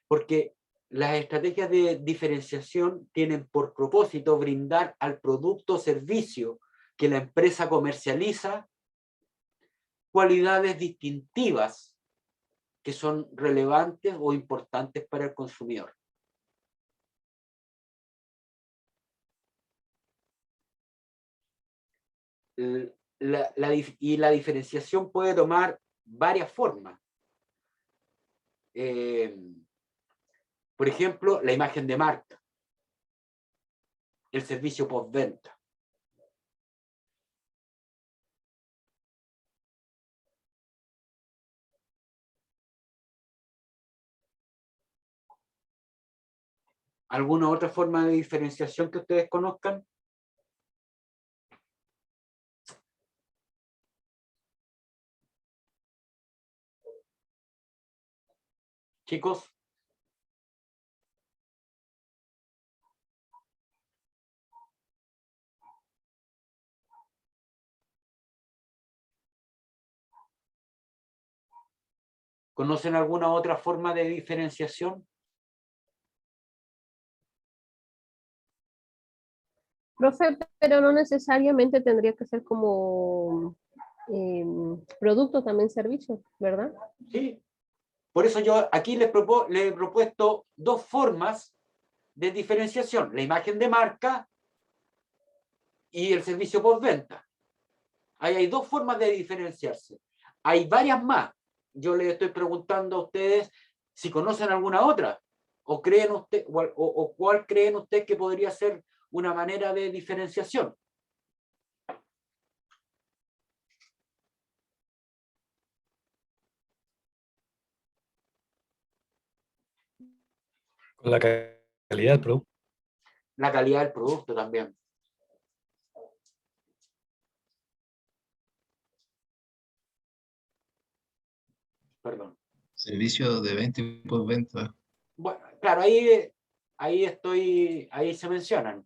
Speaker 1: porque las estrategias de diferenciación tienen por propósito brindar al producto o servicio que la empresa comercializa cualidades distintivas que son relevantes o importantes para el consumidor. Y la diferenciación puede tomar varias formas. Por ejemplo, la imagen de marca, el servicio postventa. ¿Alguna otra forma de diferenciación que ustedes conozcan? Chicos. ¿Conocen alguna otra forma de diferenciación?
Speaker 7: Profe, pero no necesariamente tendría que ser como producto, también servicio, ¿verdad?
Speaker 1: Sí. Por eso yo aquí les he propuesto 2 formas de diferenciación: la imagen de marca y el servicio postventa. Ahí hay 2 formas de diferenciarse. Hay varias más. Yo les estoy preguntando a ustedes si conocen alguna otra, o creen usted, o cuál creen ustedes que podría ser una manera de diferenciación.
Speaker 8: Con la calidad del producto.
Speaker 1: La calidad del producto también. Perdón.
Speaker 9: Servicio de venta y postventa.
Speaker 1: Bueno, claro, ahí se mencionan.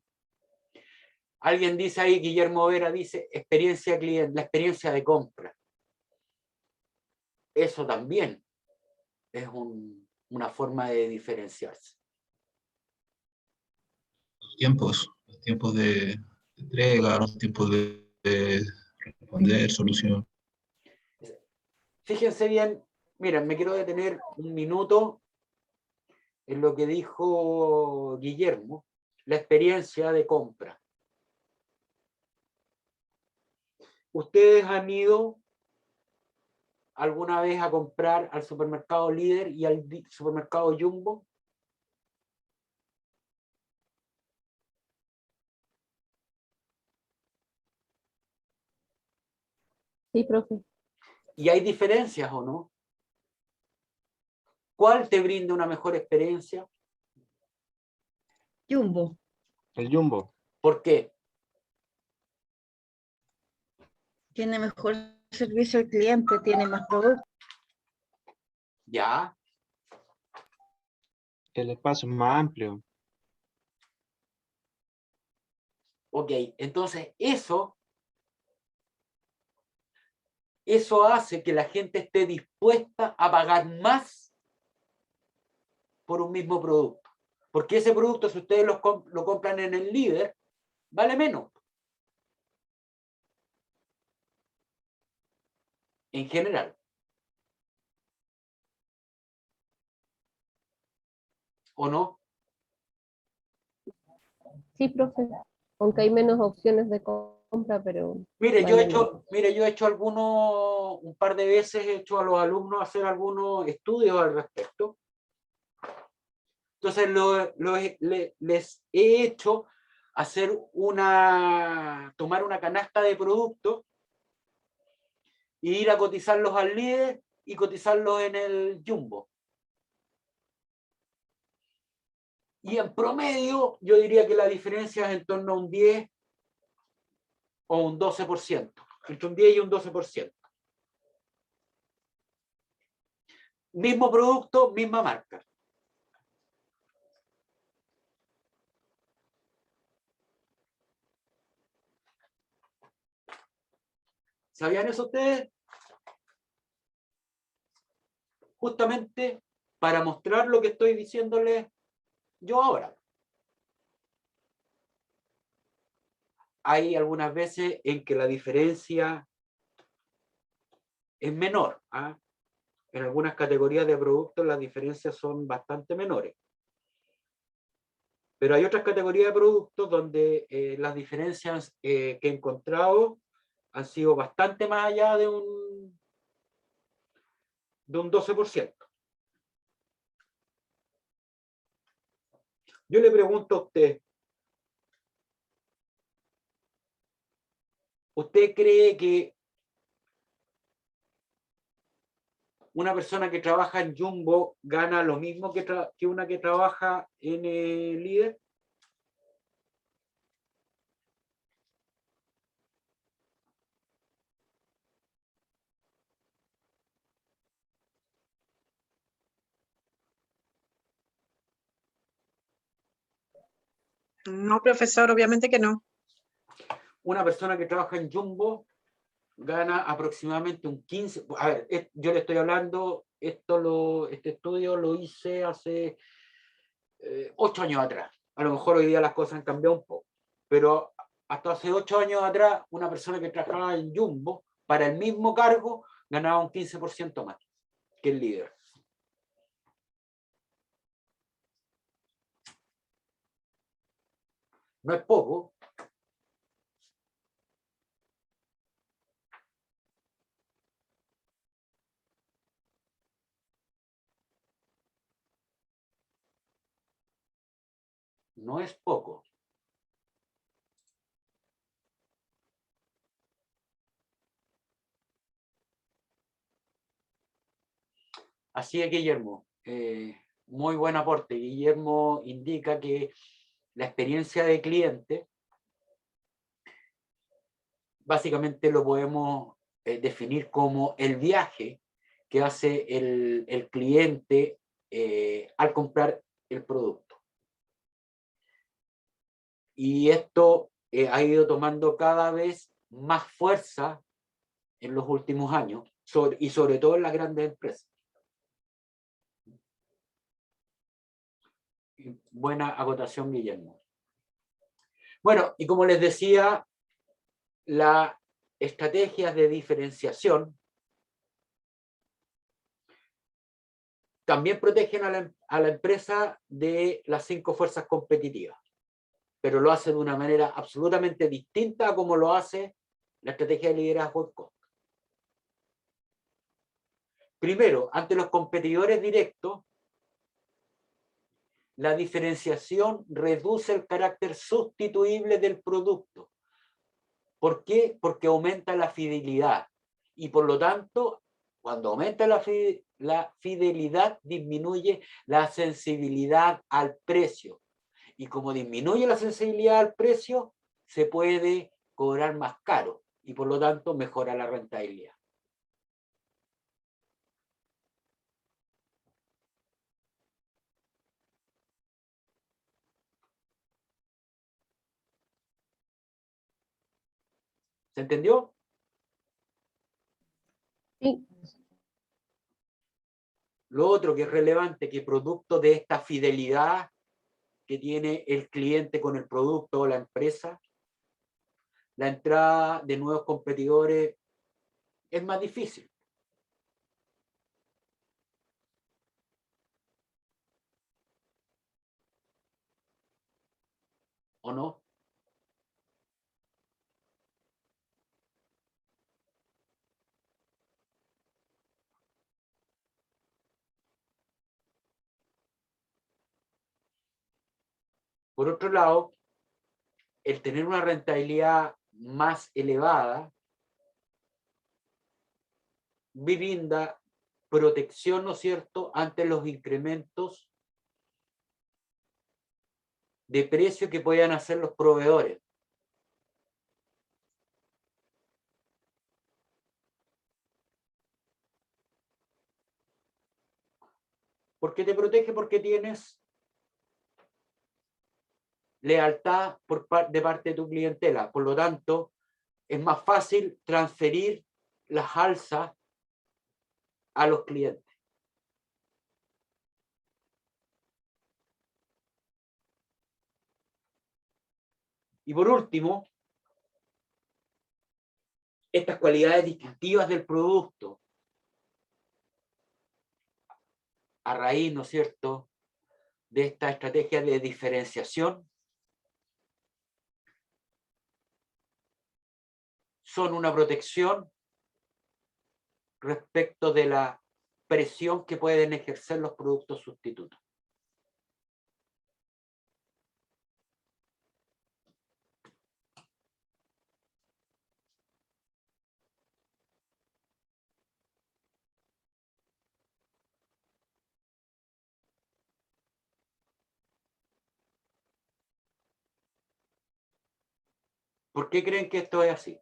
Speaker 1: Alguien dice ahí, Guillermo Vera dice, experiencia cliente, la experiencia de compra. Eso también es una forma de diferenciarse.
Speaker 9: Los tiempos de entrega, los tiempos de responder, solución.
Speaker 1: Fíjense bien, miren, me quiero detener un minuto en lo que dijo Guillermo, la experiencia de compra. ¿Ustedes han ido alguna vez a comprar al supermercado Líder y al supermercado Jumbo?
Speaker 7: Sí, profe.
Speaker 1: ¿Y hay diferencias o no? ¿Cuál te brinda una mejor experiencia?
Speaker 3: Jumbo.
Speaker 2: El Jumbo.
Speaker 1: ¿Por qué?
Speaker 3: Tiene mejor servicio al cliente, tiene más productos.
Speaker 1: Ya,
Speaker 2: El espacio es más amplio.
Speaker 1: ok. Entonces, eso hace que la gente esté dispuesta a pagar más por un mismo producto. Porque ese producto, si ustedes lo compran en el Líder, vale menos. En general. ¿O no?
Speaker 7: Sí, profe. Aunque hay menos opciones de compra, pero
Speaker 1: Mire, yo
Speaker 7: vale
Speaker 1: he hecho un par de veces he hecho a los alumnos hacer algunos estudios al respecto. Entonces les he hecho hacer tomar una canasta de productos e ir a cotizarlos al Líder y cotizarlos en el Jumbo. Y en promedio, yo diría que la diferencia es en torno a un 10 o un 12%, entre un 10 y un 12%. Mismo producto, misma marca. ¿Sabían eso ustedes? Justamente para mostrar lo que estoy diciéndoles yo ahora. Hay algunas veces en que la diferencia es menor. ¿Ah? En algunas categorías de productos las diferencias son bastante menores. Pero hay otras categorías de productos donde las diferencias que he encontrado han sido bastante más allá de un 12%. Yo le pregunto a usted, ¿usted cree que una persona que trabaja en Jumbo gana lo mismo que una que trabaja en Líder?
Speaker 10: No, profesor, obviamente que no.
Speaker 1: Una persona que trabaja en Jumbo gana aproximadamente un 15%. A ver, yo le estoy hablando, este estudio lo hice hace 8 años atrás. A lo mejor hoy día las cosas han cambiado un poco, pero hasta hace 8 años atrás, una persona que trabajaba en Jumbo, para el mismo cargo, ganaba un 15% más que el líder. No es poco. No es poco. Así es, Guillermo. Muy buen aporte. Guillermo indica que la experiencia de cliente básicamente lo podemos definir como el viaje que hace el cliente al comprar el producto. Y esto ha ido tomando cada vez más fuerza en los últimos años, y sobre todo en las grandes empresas. Buena acotación, Guillermo. Bueno, y como les decía, las estrategias de diferenciación también protegen a la empresa de las 5 fuerzas competitivas, pero lo hace de una manera absolutamente distinta a como lo hace la estrategia de liderazgo en costo. Primero, ante los competidores directos, la diferenciación reduce el carácter sustituible del producto. ¿Por qué? Porque aumenta la fidelidad. Y por lo tanto, cuando aumenta la fidelidad, disminuye la sensibilidad al precio. Y como disminuye la sensibilidad al precio, se puede cobrar más caro. Y por lo tanto, mejora la rentabilidad. ¿Se entendió?
Speaker 7: Sí.
Speaker 1: Lo otro que es relevante, que producto de esta fidelidad que tiene el cliente con el producto o la empresa, la entrada de nuevos competidores es más difícil. ¿O no? Por otro lado, el tener una rentabilidad más elevada brinda protección, ¿no es cierto?, ante los incrementos de precio que puedan hacer los proveedores. ¿Por qué te protege? Porque tienes lealtad de parte de tu clientela. Por lo tanto, es más fácil transferir las alzas a los clientes. Y por último, estas cualidades distintivas del producto, a raíz, ¿no es cierto?, de esta estrategia de diferenciación, son una protección respecto de la presión que pueden ejercer los productos sustitutos. ¿Por qué creen que esto es así?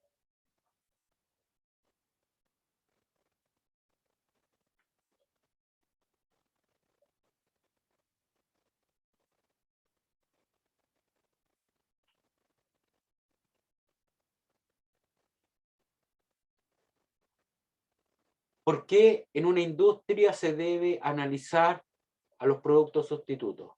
Speaker 1: ¿Por qué en una industria se debe analizar a los productos sustitutos?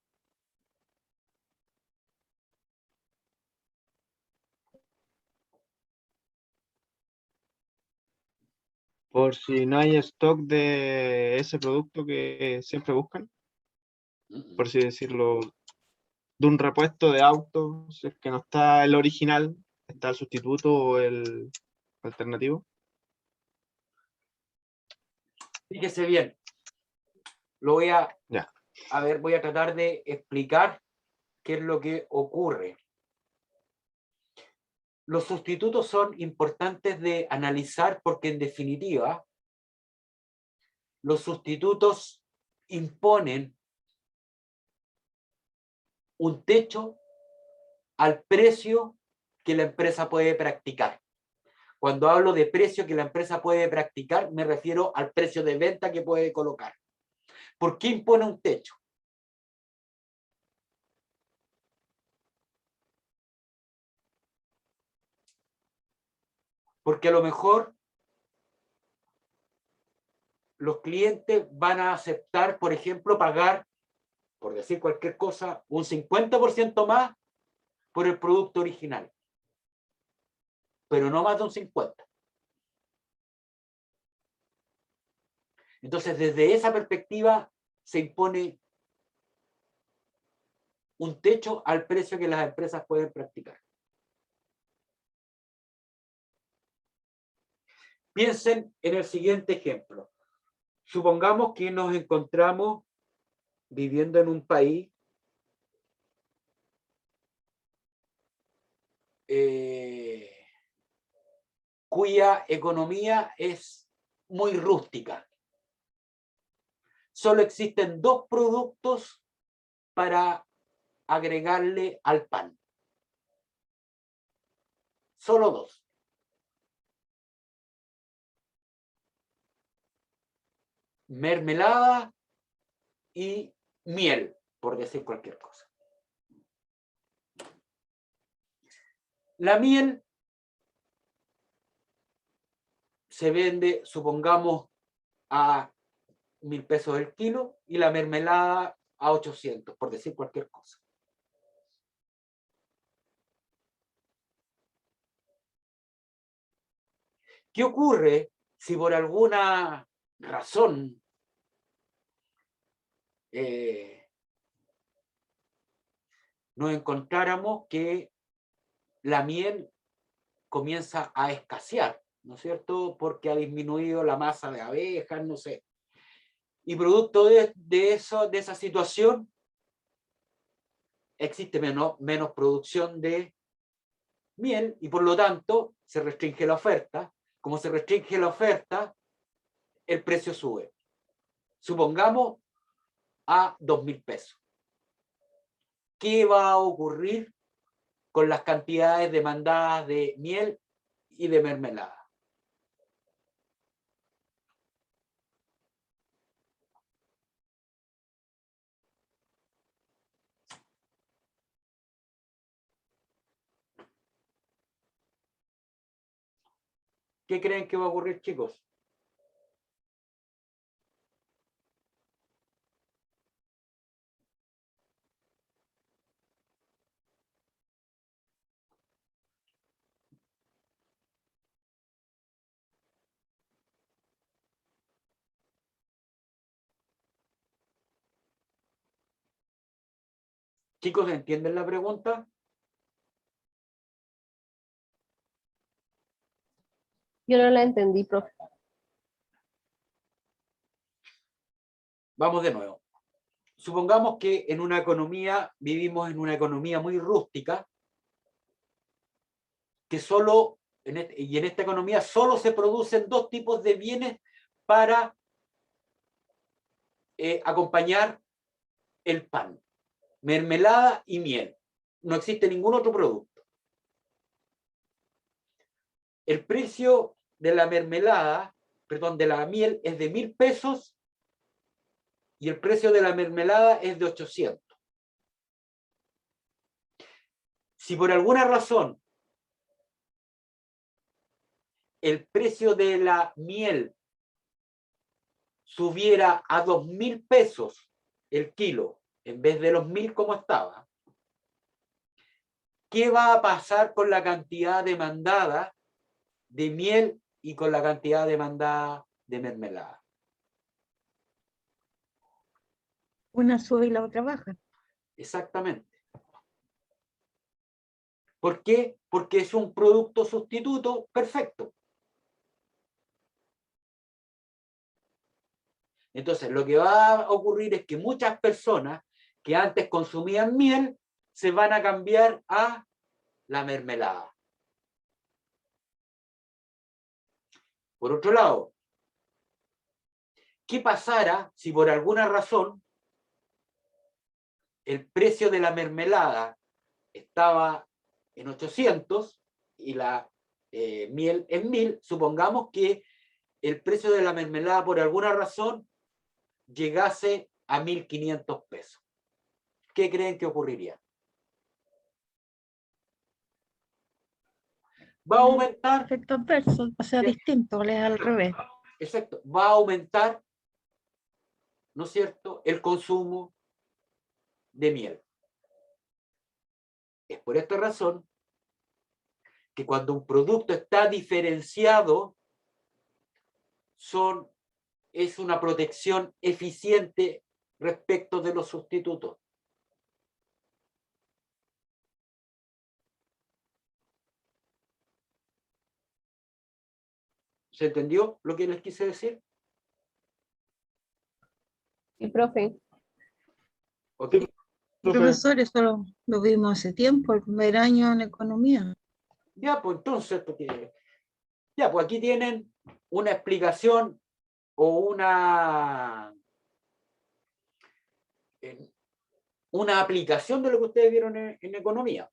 Speaker 2: Por si no hay stock de ese producto que siempre buscan, por así decirlo, de un repuesto de auto, si es que no está el original, está el sustituto o el alternativo.
Speaker 1: Fíjese bien, lo voy a
Speaker 2: Ya.
Speaker 1: ver, voy a tratar de explicar qué es lo que ocurre. Los sustitutos son importantes de analizar porque, en definitiva, los sustitutos imponen un techo al precio que la empresa puede practicar. Cuando hablo de precio que la empresa puede practicar, me refiero al precio de venta que puede colocar. ¿Por qué impone un techo? Porque a lo mejor los clientes van a aceptar, por ejemplo, pagar, por decir cualquier cosa, un 50% más por el producto original, pero no más de un 50%. Entonces, desde esa perspectiva, se impone un techo al precio que las empresas pueden practicar. Piensen en el siguiente ejemplo. Supongamos que nos encontramos viviendo en un país cuya economía es muy rústica. Solo existen dos productos para agregarle al pan. Solo dos. Mermelada y miel, por decir cualquier cosa. La miel se vende, supongamos, a 1.000 pesos el kilo y la mermelada a 800, por decir cualquier cosa. ¿Qué ocurre si por alguna razón nos encontráramos que la miel comienza a escasear, ¿no es cierto? Porque ha disminuido la masa de abejas, no sé. Y producto de esa situación, existe menos producción de miel y por lo tanto se restringe la oferta. Como se restringe la oferta, el precio sube. supongamos, a 2.000 pesos. ¿Qué va a ocurrir con las cantidades demandadas de miel y de mermelada? ¿Qué creen que va a ocurrir, chicos? Chicos, ¿entienden la pregunta?
Speaker 7: Yo no la entendí, profe.
Speaker 1: Vamos de nuevo. Supongamos que en una economía, vivimos en una economía muy rústica, que solo, y en esta economía solo se producen dos tipos de bienes para acompañar el pan: mermelada y miel. No existe ningún otro producto. El precio de la mermelada, perdón, de la miel es de 1.000 pesos y el precio de la mermelada es de 800. Si por alguna razón el precio de la miel subiera a 2.000 pesos el kilo, en vez de los 1.000 como estaba, ¿qué va a pasar con la cantidad demandada de miel y con la cantidad demandada de mermelada?
Speaker 3: Una sube y la otra baja.
Speaker 1: Exactamente. ¿Por qué? Porque es un producto sustituto perfecto. Entonces, lo que va a ocurrir es que muchas personas que antes consumían miel se van a cambiar a la mermelada. Por otro lado, ¿qué pasara si por alguna razón el precio de la mermelada estaba en 800 y la miel en 1.000? Supongamos que el precio de la mermelada por alguna razón llegase a 1.500 pesos. ¿Qué creen que ocurriría? Va a aumentar.
Speaker 3: Efecto adverso, o sea, distinto, es al revés.
Speaker 1: Exacto, va a aumentar, ¿no es cierto?, el consumo de miel. Es por esta razón que cuando un producto está diferenciado, es una protección eficiente respecto de los sustitutos. ¿Se entendió lo que les quise decir?
Speaker 7: Sí, profe.
Speaker 1: ¿Ok?
Speaker 3: Profesor, eso lo vimos hace tiempo, el primer año en economía.
Speaker 1: Ya, pues entonces, ya, pues aquí tienen una explicación o una aplicación de lo que ustedes vieron en economía.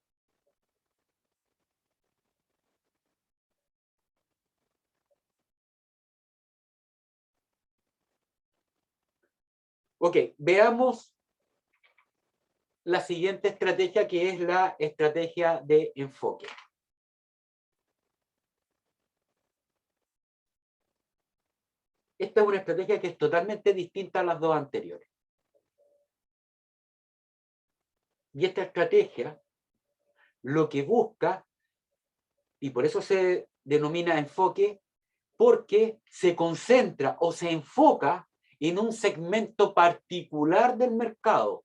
Speaker 1: Ok, veamos la siguiente estrategia, que es la estrategia de enfoque. Esta es una estrategia que es totalmente distinta a las dos anteriores. Y esta estrategia lo que busca, y por eso se denomina enfoque, porque se concentra o se enfoca en un segmento particular del mercado.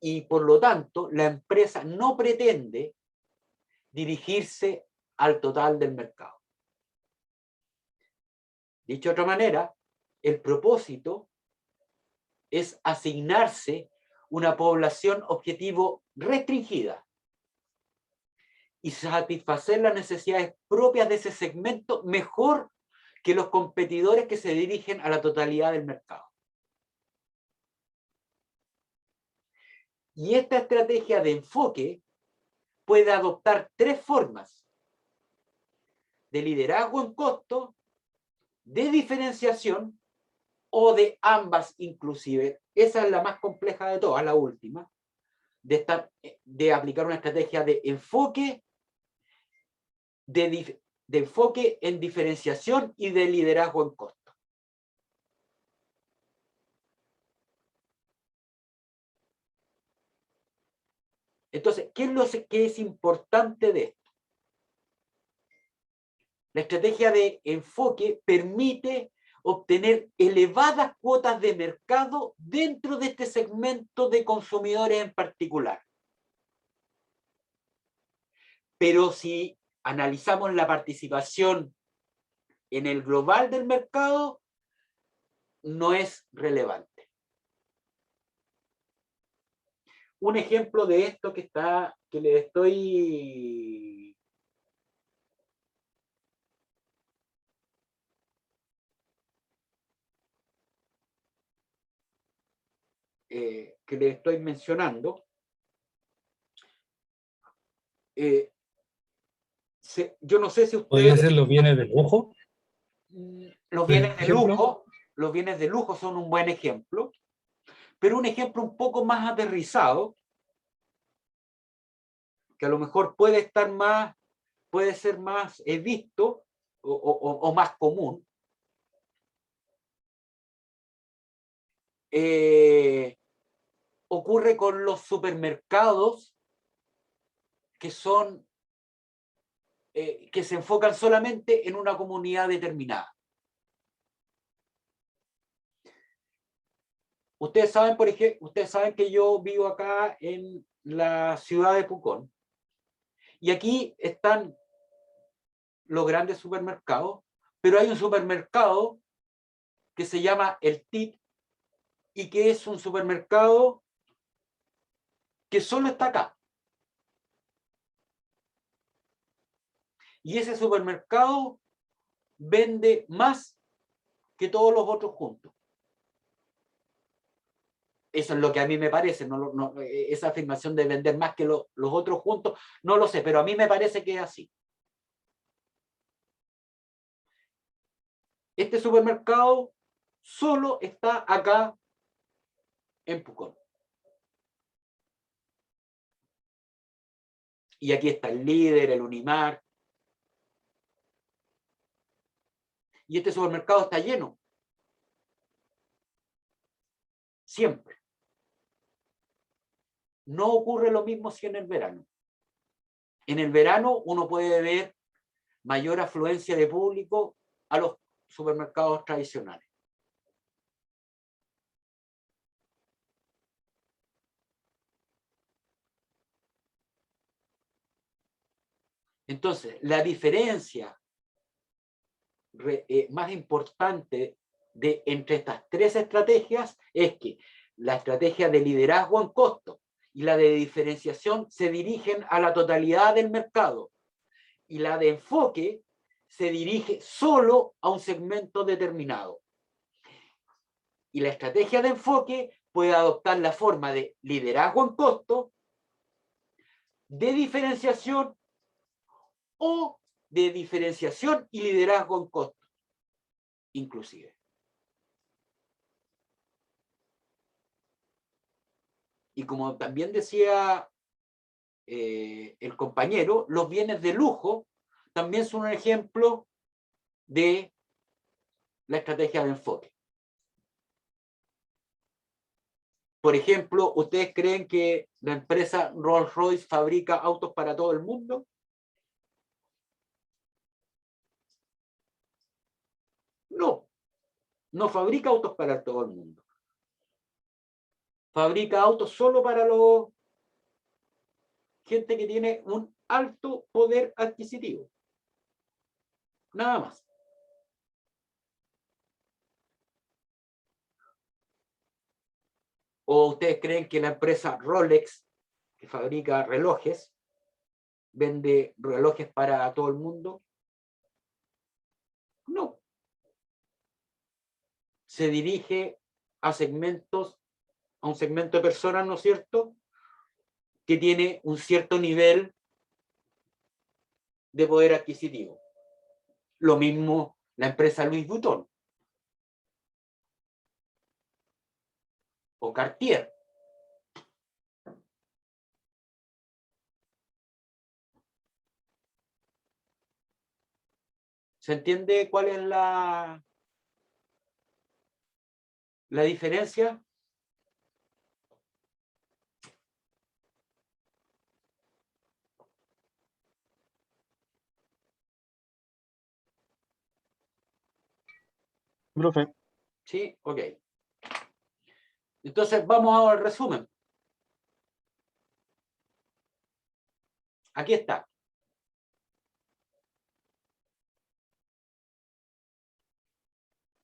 Speaker 1: Y por lo tanto, la empresa no pretende dirigirse al total del mercado. Dicho de otra manera, el propósito es asignarse una población objetivo restringida y satisfacer las necesidades propias de ese segmento mejor que los competidores que se dirigen a la totalidad del mercado. Y esta estrategia de enfoque puede adoptar tres formas: de liderazgo en costo, de diferenciación o de ambas inclusive. Esa es la más compleja de todas, la última, de aplicar una estrategia de enfoque, de enfoque en diferenciación y de liderazgo en costo. Entonces, ¿qué es lo que es importante de esto? La estrategia de enfoque permite obtener elevadas cuotas de mercado dentro de este segmento de consumidores en particular. Pero si analizamos la participación en el global del mercado, no es relevante. Un ejemplo de esto que les estoy mencionando, yo no sé si ustedes...
Speaker 8: ¿Podría ser los bienes de lujo?
Speaker 1: Los bienes de lujo, los bienes de lujo son un buen ejemplo, pero un ejemplo un poco más aterrizado, que a lo mejor puede ser más visto o más común. Ocurre con los supermercados que se enfocan solamente en una comunidad determinada. Ustedes saben, por ejemplo, que yo vivo acá en la ciudad de Pucón. Y aquí están los grandes supermercados, pero hay un supermercado que se llama El TIT y que es un supermercado que solo está acá. Y ese supermercado vende más que todos los otros juntos. Eso es lo que a mí me parece. Esa afirmación de vender más que los otros juntos, no lo sé, pero a mí me parece que es así. Este supermercado solo está acá en Pucón. Y aquí está el Líder, el Unimar. Y este supermercado está lleno. Siempre. No ocurre lo mismo si en el verano. En el verano uno puede ver mayor afluencia de público a los supermercados tradicionales. Entonces, la diferencia más importante entre estas tres estrategias es que la estrategia de liderazgo en costo y la de diferenciación se dirigen a la totalidad del mercado, y la de enfoque se dirige solo a un segmento determinado. Y la estrategia de enfoque puede adoptar la forma de liderazgo en costo, de diferenciación o de diferenciación y liderazgo en costo, inclusive. Y como también decía el compañero, los bienes de lujo también son un ejemplo de la estrategia de enfoque. Por ejemplo, ¿ustedes creen que la empresa Rolls-Royce fabrica autos para todo el mundo? No, no fabrica autos para todo el mundo. Fabrica autos solo para gente que tiene un alto poder adquisitivo. Nada más. ¿O ustedes creen que la empresa Rolex, que fabrica relojes, vende relojes para todo el mundo? No. se dirige a segmentos, a un segmento de personas, ¿no es cierto?, que tiene un cierto nivel de poder adquisitivo. Lo mismo la empresa Louis Vuitton o Cartier. ¿Se entiende cuál es la diferencia?
Speaker 2: Profe,
Speaker 1: Sí, ok. Entonces vamos al resumen. Aquí está.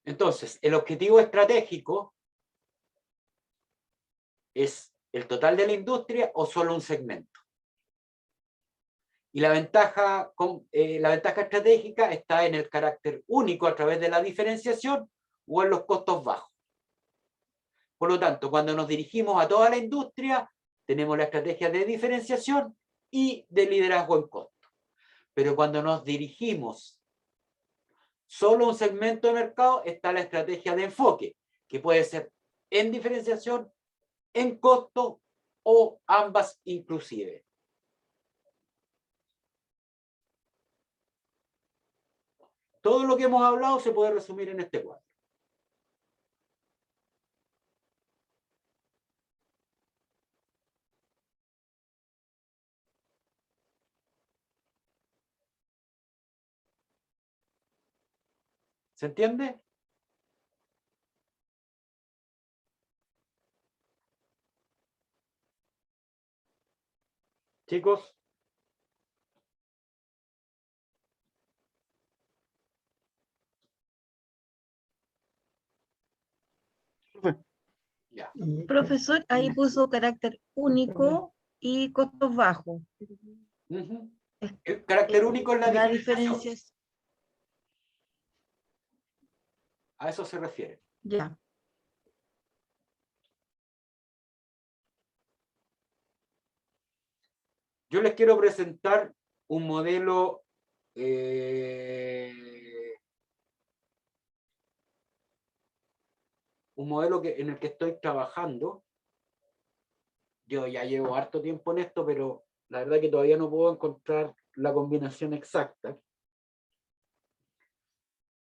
Speaker 1: Entonces, el objetivo estratégico es el total de la industria o solo un segmento. Y la ventaja estratégica está en el carácter único a través de la diferenciación o en los costos bajos. Por lo tanto, cuando nos dirigimos a toda la industria, tenemos la estrategia de diferenciación y de liderazgo en costo. Pero cuando nos dirigimos solo a un segmento de mercado, está la estrategia de enfoque, que puede ser en diferenciación, en costo o ambas inclusive. Todo lo que hemos hablado se puede resumir en este cuadro. ¿Se entiende? Chicos.
Speaker 2: profe,
Speaker 1: Ya.
Speaker 3: Profesor, ahí puso carácter único y costos bajos.
Speaker 1: Ujú. El carácter único es la
Speaker 3: La
Speaker 1: diferenciación.
Speaker 3: diferencia es,
Speaker 1: A eso se refiere.
Speaker 3: ya.
Speaker 1: Yo les quiero presentar un modelo en el que estoy trabajando. Yo ya llevo harto tiempo en esto, pero la verdad que todavía no puedo encontrar la combinación exacta.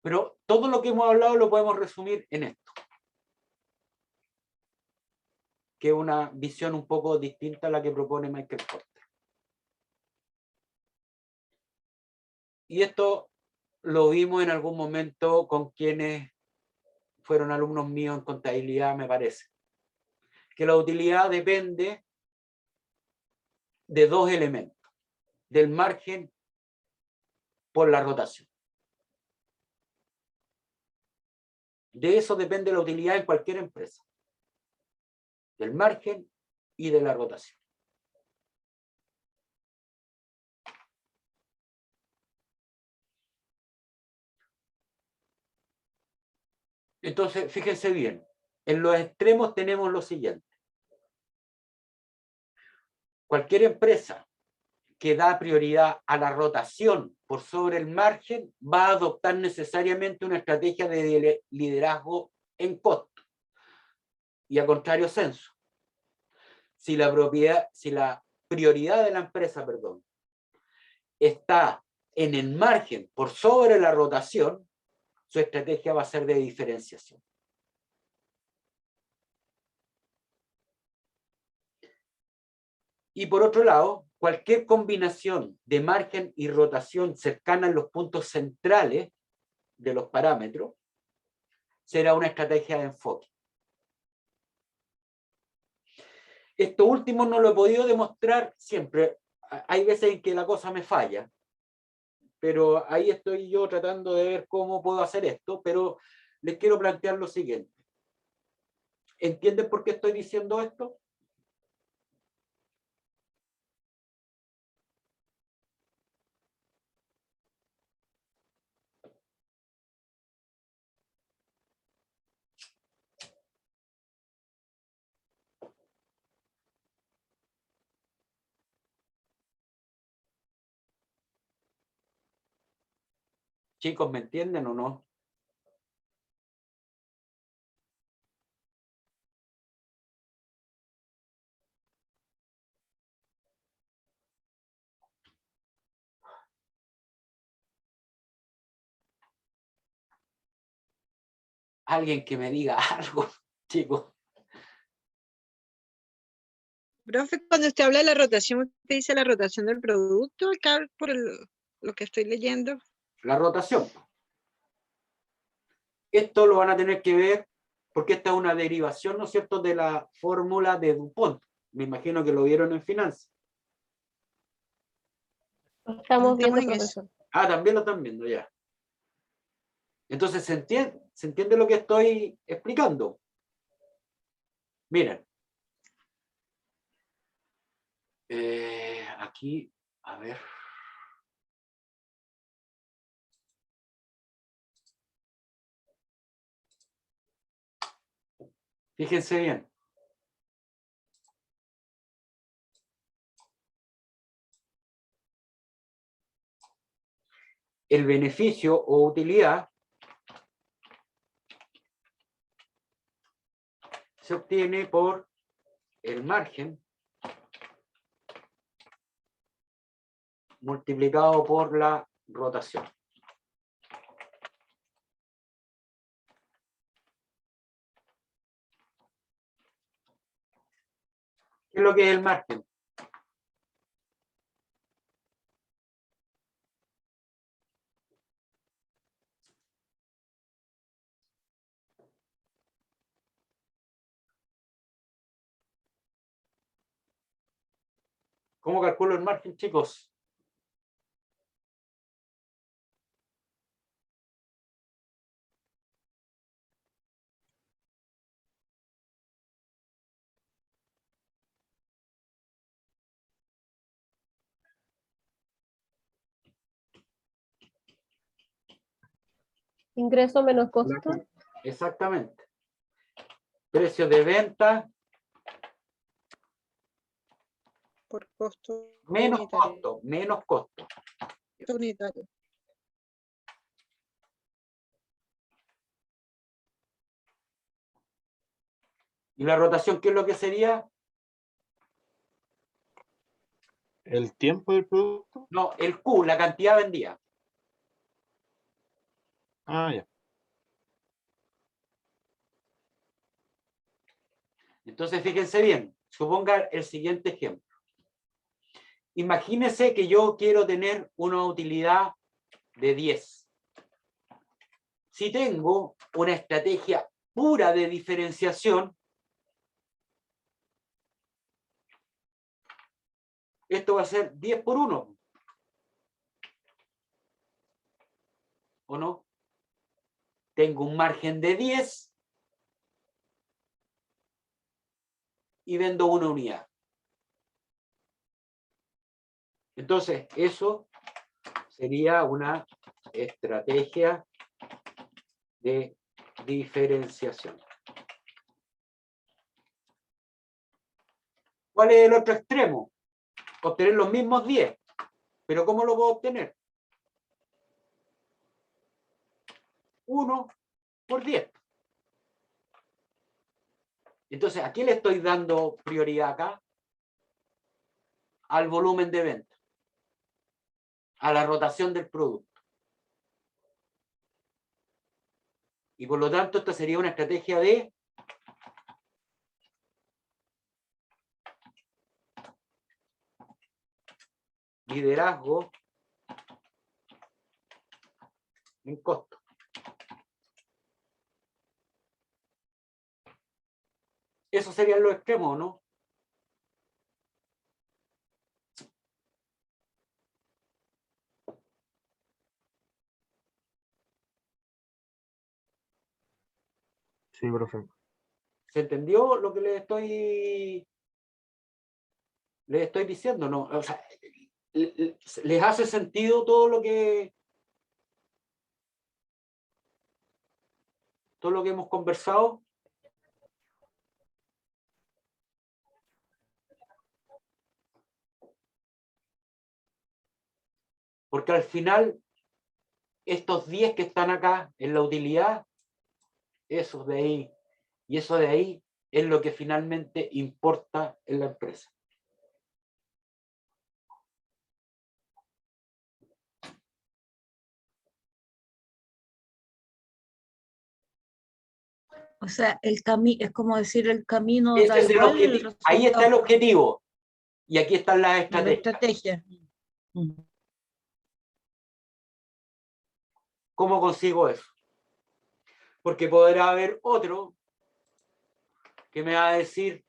Speaker 1: Pero todo lo que hemos hablado lo podemos resumir en esto, que es una visión un poco distinta a la que propone Michael Porter. Y esto lo vimos en algún momento con quienes fueron alumnos míos en contabilidad, me parece. Que la utilidad depende de dos elementos, del margen por la rotación. De eso depende la utilidad en cualquier empresa, del margen y de la rotación. Entonces, fíjense bien, en los extremos tenemos lo siguiente. Cualquier empresa que da prioridad a la rotación por sobre el margen va a adoptar necesariamente una estrategia de liderazgo en costo. Y a contrario censo. Si la prioridad de la empresa, está en el margen por sobre la rotación, su estrategia va a ser de diferenciación. Y por otro lado, cualquier combinación de margen y rotación cercana en los puntos centrales de los parámetros será una estrategia de enfoque. Esto último no lo he podido demostrar siempre. Hay veces en que la cosa me falla, pero ahí estoy yo tratando de ver cómo puedo hacer esto, pero les quiero plantear lo siguiente. ¿Entienden por qué estoy diciendo esto? Chicos, ¿me entienden o no? Alguien que me diga algo, chicos.
Speaker 10: Profe, cuando usted habla de la rotación, ¿usted dice la rotación del producto acá por lo que estoy leyendo?
Speaker 1: La rotación. Esto lo van a tener que ver porque esta es una derivación, ¿no es cierto?, de la fórmula de DuPont. Me imagino que lo vieron en finanzas.
Speaker 7: Lo estamos viendo,
Speaker 10: en eso.
Speaker 7: profesor.
Speaker 1: Ah, también lo están viendo ya. Entonces, ¿se entiende lo que estoy explicando? Miren. Aquí, a ver. Fíjense bien. El beneficio o utilidad se obtiene por el margen multiplicado por la rotación. ¿Qué es lo que es el margen? ¿Cómo calculo el margen, chicos?
Speaker 7: Ingreso menos costo.
Speaker 1: Exactamente. Precio de venta
Speaker 10: Por costo
Speaker 1: menos
Speaker 10: unitario.
Speaker 1: costo, menos costo.
Speaker 10: Unitario.
Speaker 1: ¿Y la rotación qué es lo que sería?
Speaker 2: ¿El tiempo del producto?
Speaker 1: No, el Q, la cantidad vendida.
Speaker 2: Ah, ya.
Speaker 1: Entonces, fíjense bien, suponga el siguiente ejemplo. Imagínense que yo quiero tener una utilidad de 10. Si tengo una estrategia pura de diferenciación, esto va a ser 10 por 1. ¿O no? Tengo un margen de 10 y vendo una unidad. Entonces, eso sería una estrategia de diferenciación. ¿Cuál es el otro extremo? Obtener los mismos 10. ¿Pero cómo lo puedo obtener? 1 por 10. Entonces, ¿a qué le estoy dando prioridad acá? Al volumen de venta, a la rotación del producto. Y por lo tanto, esta sería una estrategia de liderazgo en costo. Esos serían los extremos, ¿no?
Speaker 2: Sí, profe.
Speaker 1: ¿Se entendió lo que les estoy diciendo? ¿No? O sea, ¿les hace sentido todo lo que hemos conversado? Porque al final estos 10 que están acá en la utilidad, esos de ahí y eso de ahí es lo que finalmente importa en la empresa.
Speaker 3: O sea, el camino, es como decir el camino
Speaker 1: Ese
Speaker 3: da
Speaker 1: es el
Speaker 3: igual,
Speaker 1: objetivo. Ahí está el objetivo. Y aquí están las
Speaker 3: la
Speaker 1: estrategias.
Speaker 3: estrategia.
Speaker 1: ¿Cómo consigo eso? Porque podrá haber otro que me va a decir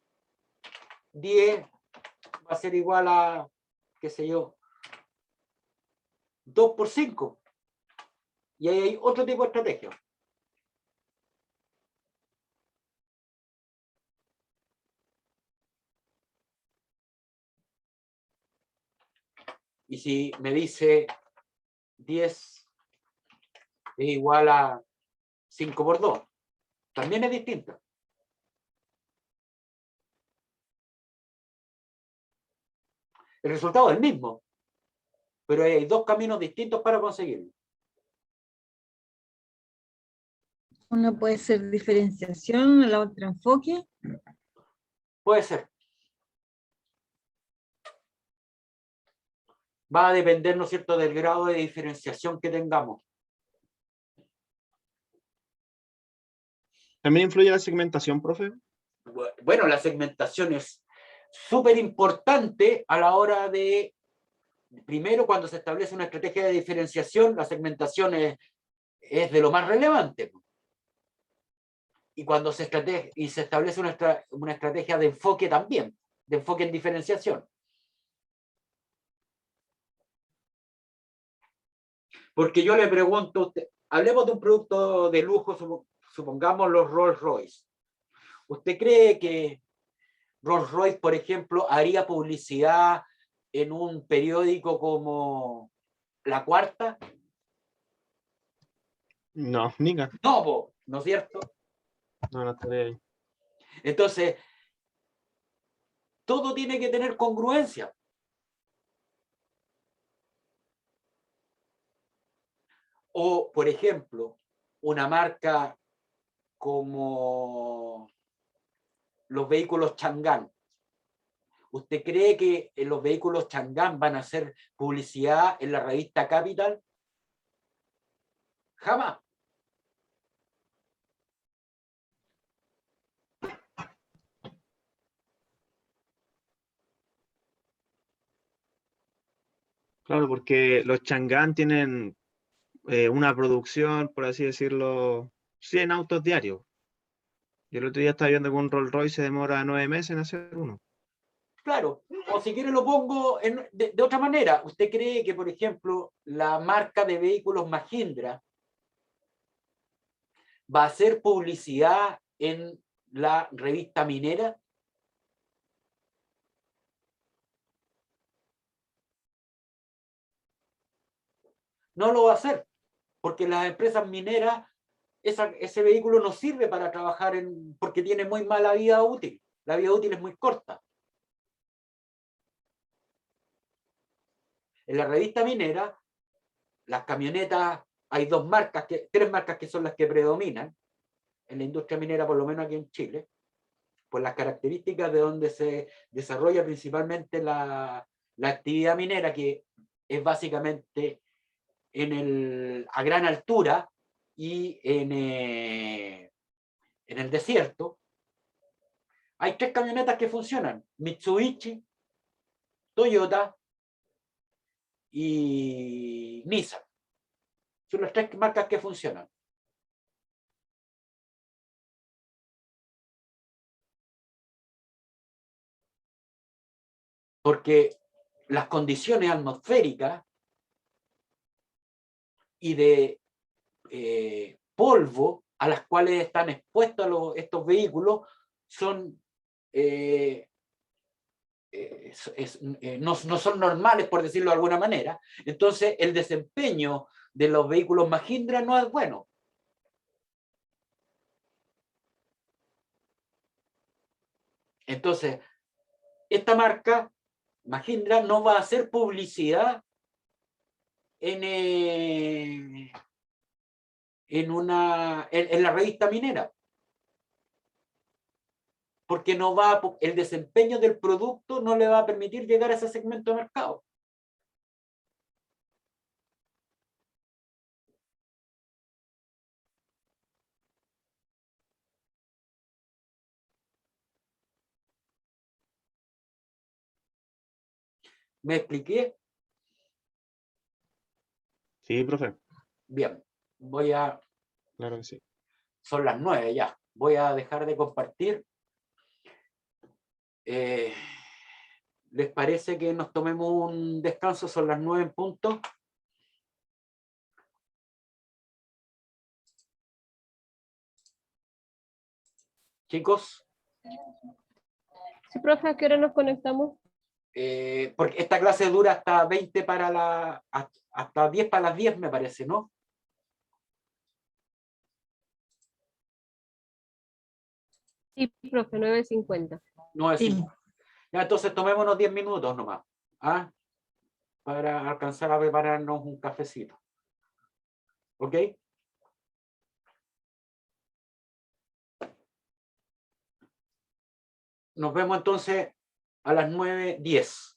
Speaker 1: 10 va a ser igual a, qué sé yo, 2 por 5. Y ahí hay otro tipo de estrategia. Y si me dice 10 es igual a 5 por 2, también es distinta. El resultado es el mismo, pero hay dos caminos distintos para conseguirlo.
Speaker 3: Una puede ser diferenciación, la otra enfoque.
Speaker 1: Puede ser. Va a depender, ¿no es cierto?, del grado de diferenciación que tengamos.
Speaker 2: ¿También influye la segmentación, profe?
Speaker 1: Bueno, la segmentación es súper importante a la hora de, primero, cuando se establece una estrategia de diferenciación, la segmentación es de lo más relevante. Y cuando se establece una estrategia de enfoque también, de enfoque en diferenciación. Porque yo le pregunto a usted, hablemos de un producto de lujo, supongamos los Rolls Royce. ¿Usted cree que Rolls Royce, por ejemplo, haría publicidad en un periódico como La Cuarta?
Speaker 2: No, Nica.
Speaker 1: No, ¿no es cierto?
Speaker 2: No, no estaría ahí.
Speaker 1: Entonces, todo tiene que tener congruencia. O, por ejemplo, una marca como los vehículos Chang'an. ¿Usted cree que los vehículos Chang'an van a hacer publicidad en la revista Capital? Jamás.
Speaker 2: Claro, porque los Chang'an tienen una producción, por así decirlo, 100 autos diarios. Y el otro día estaba viendo que un Rolls Royce se demora 9 meses en hacer uno.
Speaker 1: Claro, o si quiere lo pongo de otra manera. ¿Usted cree que, por ejemplo, la marca de vehículos Mahindra va a hacer publicidad en la revista minera? No lo va a hacer, porque las empresas mineras, ese vehículo no sirve para trabajar porque tiene muy mala vida útil. La vida útil es muy corta. En la revista minera, las camionetas, hay tres marcas que son las que predominan en la industria minera, por lo menos aquí en Chile, por las características de donde se desarrolla principalmente la actividad minera, que es básicamente a gran altura y en el desierto. Hay tres camionetas que funcionan: Mitsubishi, Toyota y Nissan. Son las tres marcas que funcionan. Porque las condiciones atmosféricas y de polvo a las cuales están expuestos estos vehículos son no son normales, por decirlo de alguna manera. Entonces el desempeño de los vehículos Mahindra no es bueno. Entonces, esta marca Mahindra no va a hacer publicidad en en la revista minera. Porque no va, el desempeño del producto no le va a permitir llegar a ese segmento de mercado. ¿Me expliqué?
Speaker 2: Sí, profe,
Speaker 1: Bien,
Speaker 2: claro que sí.
Speaker 1: son las 9 ya. Voy a dejar de compartir. ¿Les parece que nos tomemos un descanso? Son las 9 en punto. Chicos,
Speaker 7: Sí, profe, ¿a qué hora nos conectamos?
Speaker 1: porque esta clase dura hasta 20 hasta 10 para las 10 me parece, ¿no?
Speaker 7: Sí, profe, 9:50.
Speaker 1: No es
Speaker 3: Sí.
Speaker 1: Ya, entonces tomémonos 10 minutos nomás, ¿ah? Para alcanzar a prepararnos un cafecito. ¿Ok? Nos vemos entonces a las 9:10.